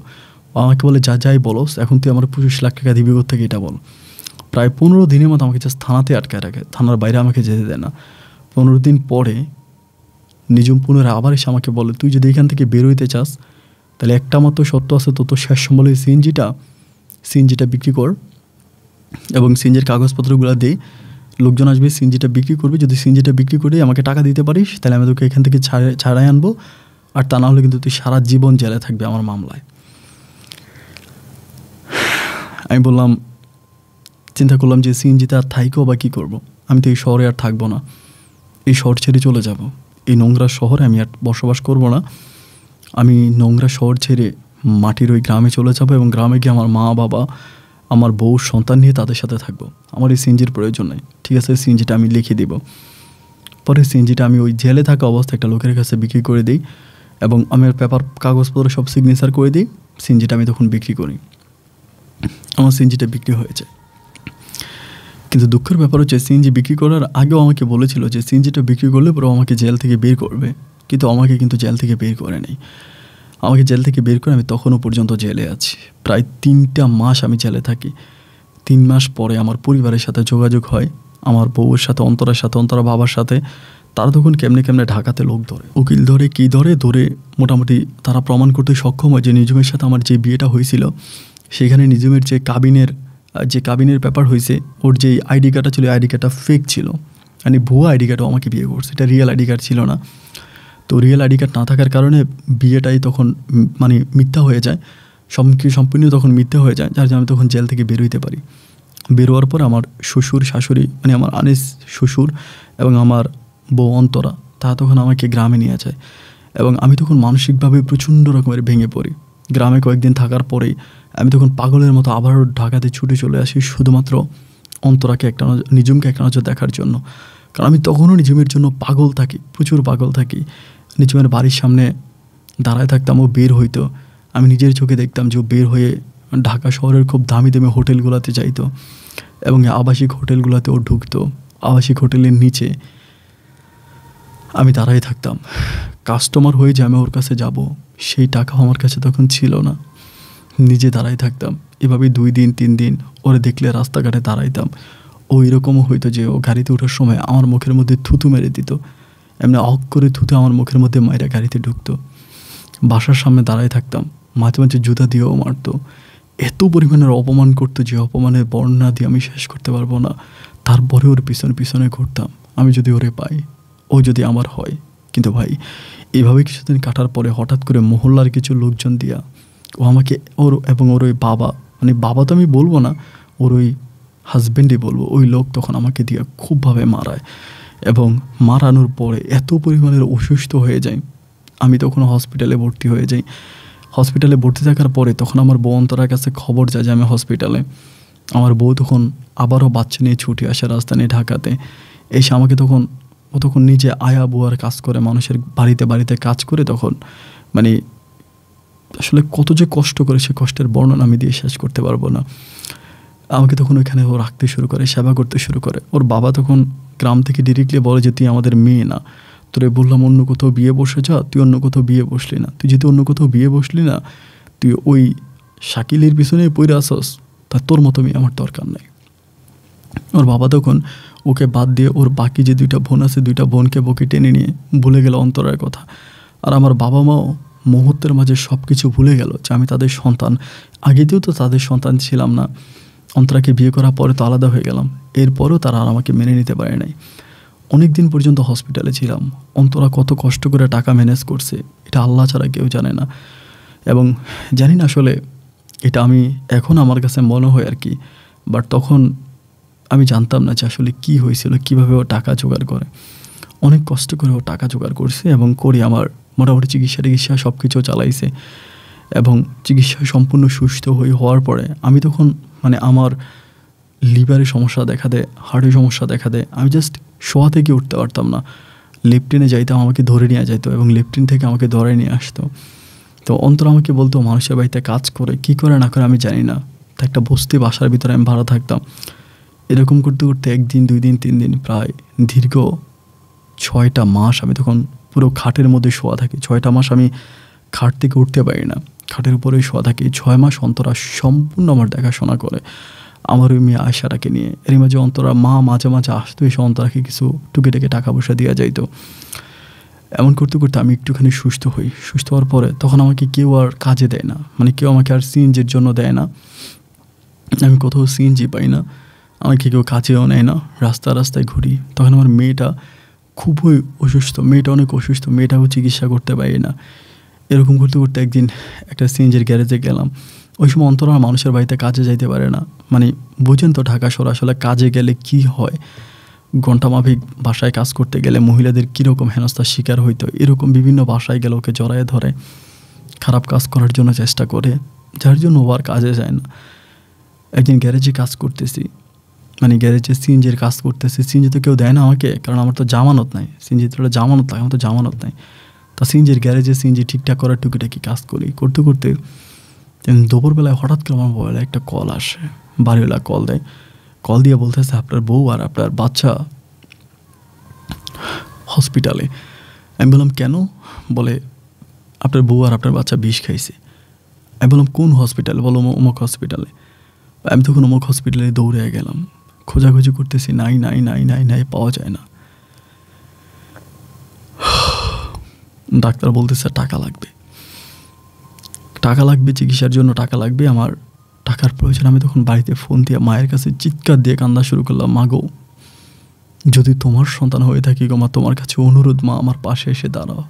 ও আমাকে বলে যাই বলোস, এখন তুই আমার 25 লাখ টাকা দিবি থেকে এটা বল। প্রায় 15 দিনের মতো আমাকে জাস্ট থানাতে আটকায় রাখে, থানার বাইরে আমাকে যেতে দেয় না। 15 দিন পরে নিঝুম পুনরায় আবার এসে আমাকে বলে তুই যদি এখান থেকে বের হইতে চাস তাহলে একটা মাত্র সত্য আছে, তো শেষ সম্বলে সিএনজিটা বিক্রি কর, এবং সিএনজির কাগজপত্রগুলো দিয়ে লোকজন আসবে, সিএনজিটা বিক্রি করবে, যদি সিএনজিটা বিক্রি করে আমাকে টাকা দিতে পারিস তাহলে আমি তোকে এখান থেকে ছাড়াই আনবো, আর তা না হলে কিন্তু তুই সারা জীবন জেলে থাকবে আমার মামলায়। আমি বললাম, চিন্তা করলাম যে সিএনজিতে আর থাইকেও বা কী করবো, আমি তো এই শহরে আর থাকবো না, এই শহর ছেড়ে চলে যাব, এই নোংরা শহরে আমি আর বসবাস করবো না, আমি নোংরা শহর ছেড়ে মাটির ওই গ্রামে চলে যাব, এবং গ্রামে গিয়ে আমার মা বাবা আমার বউ সন্তান নিয়ে তাদের সাথে থাকবো, আমার এই সিএনজির প্রয়োজন নেই। ঠিক আছে, সিএনজিটা আমি লিখে দিব। পরে সিএনজিটা আমি ওই জেলে থাকা অবস্থায় একটা লোকের কাছে বিক্রি করে দিই, এবং আমার পেপার কাগজপত্র সব সিগনেচার করে দিই, সিএনজিটা আমি তখন বিক্রি করি, আমার সিএনজিটা বিক্রি হয়েছে। কিন্তু দুঃখের ব্যাপার হচ্ছে সিএনজি বিক্রি করার আগেও আমাকে বলেছিল যে সিএনজিটা বিক্রি করলে পরে আমাকে জেল থেকে বের করবে, কিন্তু আমাকে কিন্তু জেল থেকে বের করে নেই। আমাকে জেল থেকে বের করে আমি তখনও পর্যন্ত জেলে আছি, প্রায় 3টা মাস আমি জেলে থাকি। 3 মাস পরে আমার পরিবারের সাথে যোগাযোগ হয়, আমার বউয়ের সাথে, অন্তরা বাবার সাথে। তারা তখন কেমনে ঢাকাতে লোক ধরে, উকিল ধরে, কী ধরে মোটামুটি তারা প্রমাণ করতে সক্ষম হয় যে নিঝুমের সাথে আমার যে বিয়েটা হয়েছিল সেখানে নিঝুমের যে কাবিনের ব্যাপার হয়েছে, ওর যে আইডি কার্ডটা ছিল, আইডি কার্ডটা ফেক ছিল, মানে ভুয়া আইডি কার্ডও আমাকে বিয়ে করছে, এটা রিয়েল আইডি কার্ড ছিল না। তো রিয়েল আইডি কার্ড না থাকার কারণে বিয়েটাই তখন মানে মিথ্যা হয়ে যায়, সম্পূর্ণ তখন মিথ্যা হয়ে যায়, যার জন্য আমি তখন জেল থেকে বেরোইতে পারি। বেরোয়ার পর আমার শ্বশুর শাশুড়ি, মানে আমার আনিস শ্বশুর এবং আমার বউ অন্তরা, তারা তখন আমাকে গ্রামে নিয়ে যায়, এবং আমি তখন মানসিকভাবে প্রচণ্ড রকমের ভেঙে পড়ি। গ্রামে কয়েকদিন থাকার পরেই আমি তখন পাগলের মতো আবারও ঢাকাতে ছুটে চলে আসি, শুধুমাত্র অন্তরাকে নিঝুমকে একটা নজর দেখার জন্য। কারণ আমি তখনও নিঝুমের জন্য পাগল থাকি, প্রচুর পাগল থাকি। নিঝুমের বাড়ির সামনে দাঁড়ায় থাকতাম, ও বের হইতো, আমি নিজের চোখে দেখতাম যে ও বের হয়ে ঢাকা শহরের খুব দামি দামি হোটেলগুলোতে যাইতো, এবং আবাসিক হোটেলগুলোতেও ঢুকতো। আবাসিক হোটেলের নিচে আমি দাঁড়াই থাকতাম, কাস্টমার হয়ে যে আমি ওর কাছে যাব সেই টাকা আমার কাছে তখন ছিল না, নিজে দাঁড়াই থাকতাম। এভাবে 2 দিন 3 দিন ওরে দেখলে রাস্তাঘাটে দাঁড়াইতাম। ও এরকমও হইতো যে ও গাড়িতে ওঠার সময় আমার মুখের মধ্যে থুতু মেরে দিত, এমনি অক করে থুতু আমার মুখের মধ্যে মাইরা গাড়িতে ঢুকতো। বাসার সামনে দাঁড়াই থাকতাম, মাঝে মাঝে জুতা দিয়েও মারতো। এত পরিমাণের অপমান করতো যে অপমানের বর্ণনা দিয়ে আমি শেষ করতে পারবো না। তারপরে ওর পিছনে পিছনে ঘুরতাম, আমি যদি ওরে পাই, ও যদি আমার হয়। কিন্তু ভাই এইভাবে কিছুদিন কাটার পরে হঠাৎ করে মহল্লার কিছু লোকজন দিয়া ও আমাকে ওর এবং ওর ওই বাবা, মানে বাবা তো আমি বলবো না, ওর ওই হাজব্যান্ডই বলবো, ওই লোক তখন আমাকে দিয়ে খুবভাবে মারায়। এবং মারানোর পরে এত পরিমাণের অসুস্থ হয়ে যায়, আমি তখন হসপিটালে ভর্তি হয়ে যাই। হসপিটালে ভর্তি থাকার পরে তখন আমার বউ অন্তরার কাছে খবর যায় যে আমি হসপিটালে। আমার বউ তখন আবারও বাচ্চা নিয়ে ছুটে আসে রাজধানী ঢাকাতে। এসে আমাকে তখন ও তখন নিজে আয়া বুয়ার কাজ করে, মানুষের বাড়িতে বাড়িতে কাজ করে। তখন মানে আসলে কত যে কষ্ট করে, সে কষ্টের বর্ণনা আমি দিয়ে শেষ করতে পারবো না। আমাকে তখন ওইখানে ও রাখতে শুরু করে, সেবা করতে শুরু করে। ওর বাবা তখন গ্রাম থেকে ডিরেক্টলি বলে যে তুই আমাদের মেয়ে না, তোরে বললাম অন্য কোথাও বিয়ে বসে যা, তুই অন্য কোথাও বিয়ে বসলি না। তুই যেহেতু অন্য কোথাও বিয়ে বসলি না, তুই ওই শাকিলের পিছনে পড়ে আসস, তা তোর মতো মেয়ে আমার দরকার নাই। ওর বাবা তখন ওকে বাদ দিয়ে ওর বাকি যে 2টা বোন আছে, 2টা বোনকে বকে টেনে নিয়ে ভুলে গেল অন্তরার কথা। আর আমার বাবা মাও মুহূর্তের মাঝে সব কিছু ভুলে গেল যে আমি তাদের সন্তান। আগেতেও তো তাদের সন্তান ছিলাম না, অন্তরাকে বিয়ে করার পরে তো আলাদা হয়ে গেলাম। এরপরেও তারা আর আমাকে মেনে নিতে পারে নাই। অনেক দিন পর্যন্ত হসপিটালে ছিলাম। অন্তরা কত কষ্ট করে টাকা ম্যানেজ করছে এটা আল্লাহ ছাড়া কেউ জানে না। এবং জানি না আসলে এটা আমি এখন আমার কাছে মনে হয় আর কি, বাট তখন আমি জানতাম না যে আসলে কী হয়েছিল, কীভাবে ও টাকা জোগাড় করে। অনেক কষ্ট করে ও টাকা জোগাড় করছে এবং করে আমার মোটামুটি চিকিৎসা সব কিছু চালাইছে। এবং চিকিৎসায় সম্পূর্ণ সুস্থ হওয়ার পরে আমি তখন মানে আমার লিভারের সমস্যা দেখা দেয়, হার্টের সমস্যা দেখা দেয়। আমি জাস্ট শোয়া থেকে উঠতে পারতাম না। লেফটেনে যাইতাম, আমাকে ধরে নিয়ে যাইতো এবং লেফটেন থেকে আমাকে ধরে নিয়ে আসতো। তো অন্তর আমাকে বলতো মানুষের বাড়িতে কাজ করে, কী করে না করে আমি জানি না। তো একটা বস্তি বাসার ভিতরে আমি ভাড়া থাকতাম। এরকম করতে করতে 1 দিন 2 দিন 3 দিন প্রায় দীর্ঘ 6টা মাস আমি তখন পুরো খাটের মধ্যে শোয়া থাকি। 6টা মাস আমি খাট থেকে উঠতে পারি না, খাটের উপরেই শোয়া থাকি। 6 মাস অন্তরা সম্পূর্ণ আমার দেখাশোনা করে, আমার ওই মেয়ে আয়শাটাকে নিয়ে। এর মাঝে অন্তরা মা মাঝে মাঝে আসতো, এসে অন্তরাকে কিছু টুকিটাকি টাকা পয়সা দেওয়া যাইতো। এমন করতে করতে আমি একটুখানি সুস্থ হই। সুস্থ হওয়ার পরে তখন আমাকে কেউ আর কাজে দেয় না, মানে কেউ আমাকে আর সিএনজির জন্য দেয় না। আমি কোথাও সিএনজি পাই না, আমাকে কেউ কাজেও নেয় না, রাস্তায় রাস্তায় ঘুরি। তখন আমার মেয়েটা খুবই অসুস্থ, মেয়েটা অনেক অসুস্থ, মেয়েটাও চিকিৎসা করতে পারি না। এরকম করতে করতে একদিন একটা সিএনজির গ্যারেজে গেলাম। ওই সময় অন্তরা মানুষের বাড়িতে কাজে যাইতে পারে না, মানে বুঝেন তো ঢাকা শহর আসলে কাজে গেলে কি হয়, ঘণ্টামাফিক বাসায় কাজ করতে গেলে মহিলাদের কীরকম হেনস্থার শিকার হইতো। এরকম বিভিন্ন বাসায় গেলে ওকে জড়ায় ধরে, খারাপ কাজ করার জন্য চেষ্টা করে, যার জন্য ও আর কাজে যায় না। একদিন গ্যারেজে কাজ করতেছি, মানে গ্যারেজে সিএনজির কাজ করতেছি। সিএনজি তো কেউ দেয় না আমাকে, কারণ আমার তো জামানত নাই। সিএনজি তো জামানত লাগে, আমার তো জামানত নাই। তা সিএনজির গ্যারেজে সিএনজি ঠিকঠাক করার টুকিটাকি কাজ করি। করতে করতে দুপুরবেলায় হঠাৎ করে আমার মোবাইলে একটা কল আসে, বাড়িওয়ালা কল দেয়। কল দিয়ে বলতেছে আপনার বউ আর আপনার বাচ্চা হসপিটালে। আমি বললাম কেন? বলে আপনার বউ আর আপনার বাচ্চা বিষ খাইছে। আমি বললাম কোন হসপিটালে? বলো অমুক হসপিটালে। আমি তখন অমুক হসপিটালে দৌড়ে গেলাম, খোঁজাখুঁজি করতেছি, নাই নাই নাই নাই নাই, পাওয়া যায় না। ডাক্তার বলতেছে টাকা লাগবে, টাকা লাগবে, চিকিৎসার জন্য টাকা লাগবে, আমার টাকার প্রয়োজন। আমি তখন বাড়িতে ফোন দিয়ে মায়ের কাছে চিৎকার দিয়ে কান্না শুরু করলাম, মা গো যদি তোমার সন্তান হয়ে থাকি গো মা, তোমার কাছে অনুরোধ মা, আমার পাশে এসে দাঁড়াও।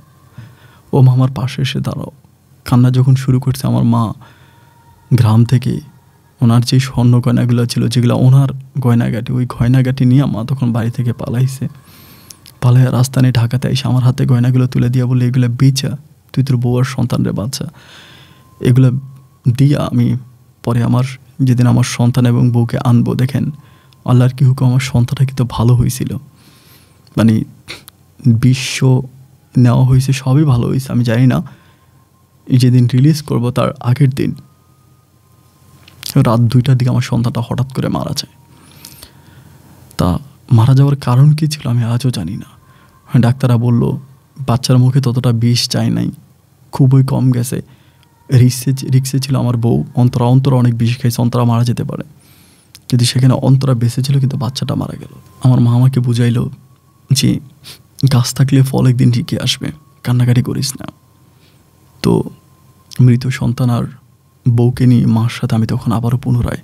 ও মা আমার পাশে এসে দাঁড়াও। কান্না যখন শুরু করছে আমার মা গ্রাম থেকে ওনার যে স্বর্ণ গয়নাগুলো ছিল, যেগুলো ওনার গয়নাগাটি, ওই গয়নাগাটি নিয়ে মা তখন বাড়ি থেকে পালাইছে। পালাইয়া রাজধানী ঢাকাতে এসে আমার হাতে গয়নাগুলো তুলে দিয়া বলে এগুলো বেচা, তুই তোর বউয়ার সন্তানরে বাচ্চা, এগুলো দিয়া আমি পরে আমার যেদিন আমার সন্তান এবং বউকে আনবো, দেখেন আল্লাহর কি হুকুম, আমার সন্তানটা কিন্তু ভালো হয়েছিল, মানে বিশ্ব নেওয়া হয়েছে, সবই ভালো হয়েছে। আমি জানি না যেদিন রিলিজ করব তার আগের দিন রাত 2টার দিকে আমার সন্তানটা হঠাৎ করে মারা যায়। তা মারা যাওয়ার কারণ কী ছিল আমি আজও জানি না। ডাক্তাররা বলল বাচ্চার মুখে ততটা বিষ চাই নাই, খুবই কম গেছে। রিক্সে ছিল আমার বউ। অন্তরা অনেক বিষ খাইছে, অন্তরা মারা যেতে পারে, কিন্তু সেখানে অন্তরা বেঁচে ছিল, কিন্তু বাচ্চাটা মারা গেল। আমার মা আমাকে বুঝাইল যে গাছ থাকলে ফল একদিন ঠিকই আসবে, কান্নাকাটি করিস না। তো মৃত সন্তান আর বউকে নিয়ে মার সাথে আমি তখন আবারও পুনরায়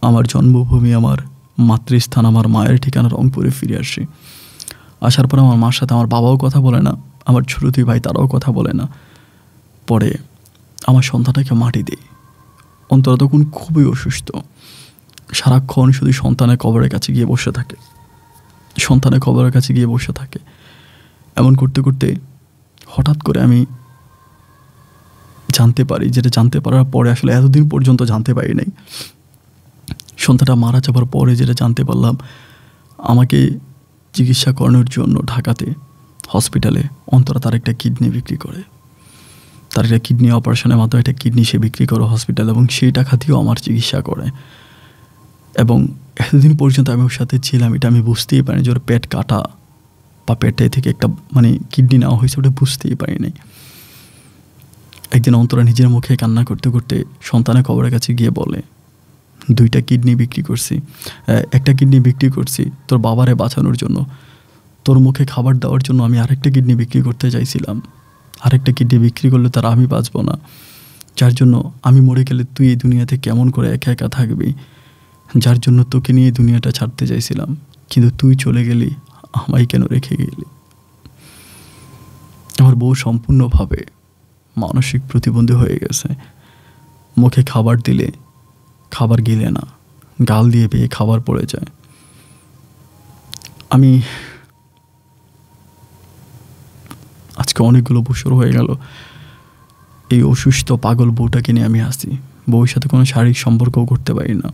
আমার জন্মভূমি, আমার মাতৃস্থান, আমার মায়ের ঠিকানা রংপুরে ফিরে আসি। আসার পর আমার মার সাথে আমার বাবাও কথা বলে না, আমার ছোট দুই ভাই তারাও কথা বলে না। পরে আমার সন্তানটাকে মাটি দিই। অন্তরা তখন খুবই অসুস্থ, সারাক্ষণ শুধু সন্তানের কবরের কাছে গিয়ে বসে থাকে। এমন করতে করতে হঠাৎ করে আমি জানতে পারি, যেটা জানতে পারার পরে আসলে এতদিন পর্যন্ত জানতে পারি নাই, সন্তানটা মারা যাবার পরে যেটা জানতে পারলাম, আমাকে চিকিৎসা করানোর জন্য ঢাকাতে হসপিটালে অন্তরা তার একটা কিডনি বিক্রি করে। তার একটা কিডনি অপারেশনের মাধ্যমে একটা কিডনি সে বিক্রি করে হসপিটাল, এবং সেই টাকা দিয়েও আমার চিকিৎসা করে। এবং এতদিন পর্যন্ত আমি ওর সাথে ছিলাম, এটা আমি বুঝতেই পারিনি যে ওর পেট কাটা বা পেটে থেকে একটা কিডনি নেওয়া হয়েছে, ওটা বুঝতেই পারি নাই। একদিন অন্তরা নিজের মুখে কান্না করতে করতে সন্তানের কবরের কাছে গিয়ে বলে, একটা কিডনি বিক্রি করছি তোর বাবারে বাঁচানোর জন্য, তোর মুখে খাবার দেওয়ার জন্য আমি আরেকটা কিডনি বিক্রি করতে চাইছিলাম। আরেকটা কিডনি বিক্রি করলে তার আমি বাঁচব না, যার জন্য আমি মরে গেলে তুই এই দুনিয়াতে কেমন করে একা একা থাকবি, যার জন্য তোকে নিয়ে দুনিয়াটা ছাড়তে চাইছিলাম, কিন্তু তুই চলে গেলি, আমায় কেন রেখে গেলি। আমার বউ সম্পূর্ণভাবে মানসিক প্রতিবন্ধী হয়ে গেছে। মুখে খাবার দিলে খাবার গিলে না, গাল দিয়ে পেয়ে খাবার পড়ে যায়। আমি আজকে অনেকগুলো বছর হয়ে গেল এই অসুস্থ পাগল বউটাকে নিয়ে আমি আসি। বউয়ের সাথে কোনো শারীরিক সম্পর্কও করতে পারি না,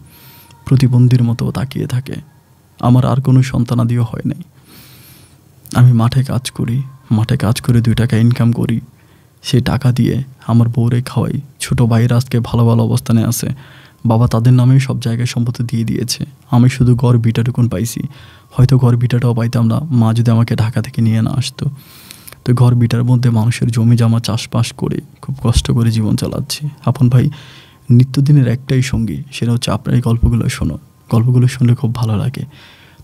প্রতিবন্ধীর মতো তাকিয়ে থাকে। আমার আর কোনো সন্তানাদিও হয় নাই। আমি মাঠে কাজ করে 2 টাকা ইনকাম করি, সেই টাকা দিয়ে আমার বউরে খাওয়াই। ছোটো ভাইয়ের আজকে ভালো ভালো অবস্থানে আছে, বাবা তাদের নামেই সব জায়গায় সম্পত্তি দিয়ে দিয়েছে। আমি শুধু ঘর ভিটাটুকুন পাইছি, হয়তো ঘর ভিটাটাও পাইতাম না মা যদি আমাকে ঢাকা থেকে নিয়ে না আসতো। তো ঘর ভিটার মধ্যে মানুষের জমি জমা চাষবাস করে খুব কষ্ট করে জীবন চালাচ্ছি। আপন ভাই নিত্যদিনের একটাই সঙ্গী, সেটা হচ্ছে আপনার এই গল্পগুলো শুনলে খুব ভালো লাগে।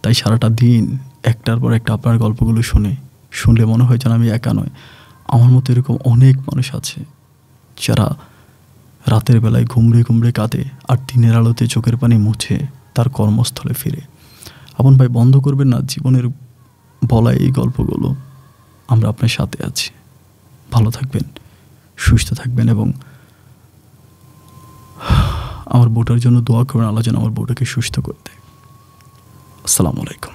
তাই সারাটা দিন একটার পর একটা আপনার গল্পগুলো শুনলে মনে হয় যেন আমি একা নয়, আমার মতো এরকম অনেক মানুষ আছে যারা রাতের বেলায় ঘুমড়ে কাঁদে আর দিনের আলোতে চোখের পানি মুছে তার কর্মস্থলে ফিরে। আপন ভাই বন্ধ করবেন না জীবনের বলা এই গল্পগুলো। আমরা আপনার সাথে আছি। ভালো থাকবেন, সুস্থ থাকবেন, এবং আমার বউটার জন্য দোয়া করবেন, আল্লাহ যেন আমার বউটাকে সুস্থ করে দেয়। আসসালামু আলাইকুম।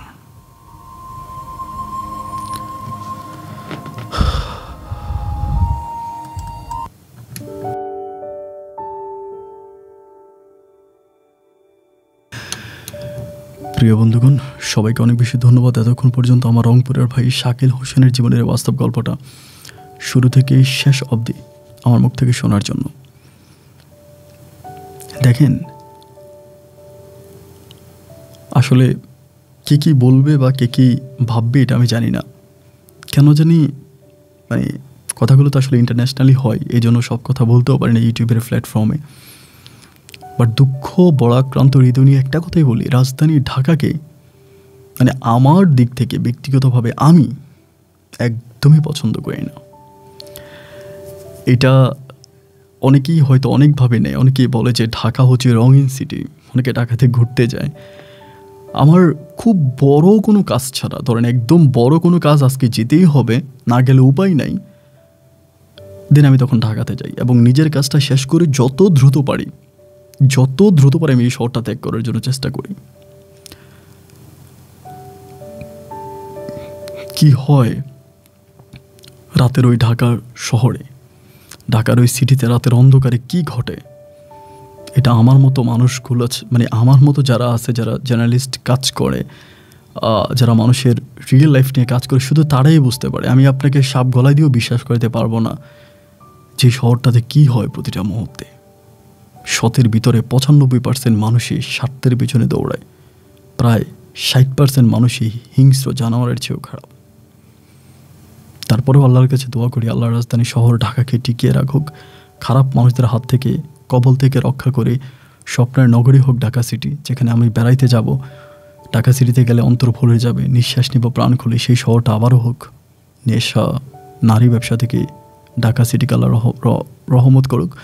প্রিয় বন্ধুগণ, সবাইকে অনেক বেশি ধন্যবাদ এতক্ষণ পর্যন্ত আমার রংপুরের ভাই শাকিল হোসেনের জীবনের বাস্তব গল্পটা শুরু থেকে শেষ অবধি আমার মুখ থেকে শোনার জন্য। দেখেন, আসলে কে কী বলবে বা কে কী ভাববে এটা আমি জানি না, কেন জানি কথাগুলো তো আসলে ইন্টারন্যাশনালি হয়, এই জন্য সব কথা বলতেও পারি না ইউটিউবের প্ল্যাটফর্মে। বাট দুঃখ বড়াক্রান্ত হৃদয় নিয়ে একটা কথাই বলি, রাজধানী ঢাকাকে আমার দিক থেকে ব্যক্তিগতভাবে আমি একদমই পছন্দ করি না। এটা অনেকেই হয়তো অনেকভাবে নেয়, অনেকেই বলে যে ঢাকা হচ্ছে রঙিন সিটি, অনেকে ঢাকাতে ঘুরতে যায়। আমার খুব বড় কোনো কাজ ছাড়া, ধরেন একদম বড় কোনো কাজ আজকে যেতেই হবে, না গেলে উপায় নাই, দেন আমি তখন ঢাকাতে যাই এবং নিজের কাজটা শেষ করে যত দ্রুত পারি আমি এই শহরটা ত্যাগ করার জন্য চেষ্টা করি। কি হয় রাতের ওই ঢাকার শহরে, ঢাকার ওই সিটিতে রাতের অন্ধকারে কি ঘটে, এটা আমার মতো মানুষগুলো আমার মতো যারা আছে, যারা জার্নালিস্ট কাজ করে, যারা মানুষের রিয়েল লাইফ নিয়ে কাজ করে, শুধু তারাই বুঝতে পারে। আমি আপনাকে সাপ গলায় দিয়েও বিশ্বাস করতে পারবো না যে শহরটাতে কি হয় প্রতিটা মুহূর্তে। শতের ভিতরে 95% মানুষই স্বার্থের পিছনে দৌড়ায়, প্রায় 60% মানুষই হিংস্র জানোয়ারের চেয়েও খারাপ। তারপরেও আল্লাহর কাছে দোয়া করি আল্লাহর রাজধানী শহর ঢাকাকে টিকিয়ে রাখুক, খারাপ মানুষদের হাত থেকে, কবল থেকে রক্ষা করে স্বপ্নের নগরী হোক ঢাকা সিটি, যেখানে আমি বেড়াইতে যাব। ঢাকা সিটিতে গেলে অন্তর ভরে যাবে, নিঃশ্বাস নিব প্রাণ খুলে। সেই শহরটা আবারও হোক। নেশা, নারী ব্যবসা থেকে ঢাকা সিটিকে আল্লাহ রহমত করুক।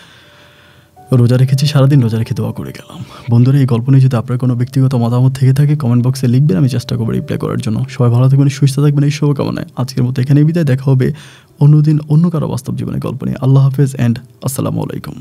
রোজা রেখেছি, সারাদিন রোজা রেখে দোয়া করে গেলাম। বন্ধুরা, এই গল্প নিয়ে যদি আপনার কোনো ব্যক্তিগত মতামত থেকে থাকে কমেন্ট বক্সে লিখবেন, আমি চেষ্টা করবো রিপ্লাই করার জন্য। সবাই ভালো থাকবেন, সুস্থ থাকবেন, এই শুভকামনায় আজকের মতো এখানেই বিদায়। দেখা হবে অন্যদিন অন্য কারো বাস্তব জীবনের গল্প নিয়ে। আল্লাহ হাফেজ অ্যান্ড আসসালামু আলাইকুম।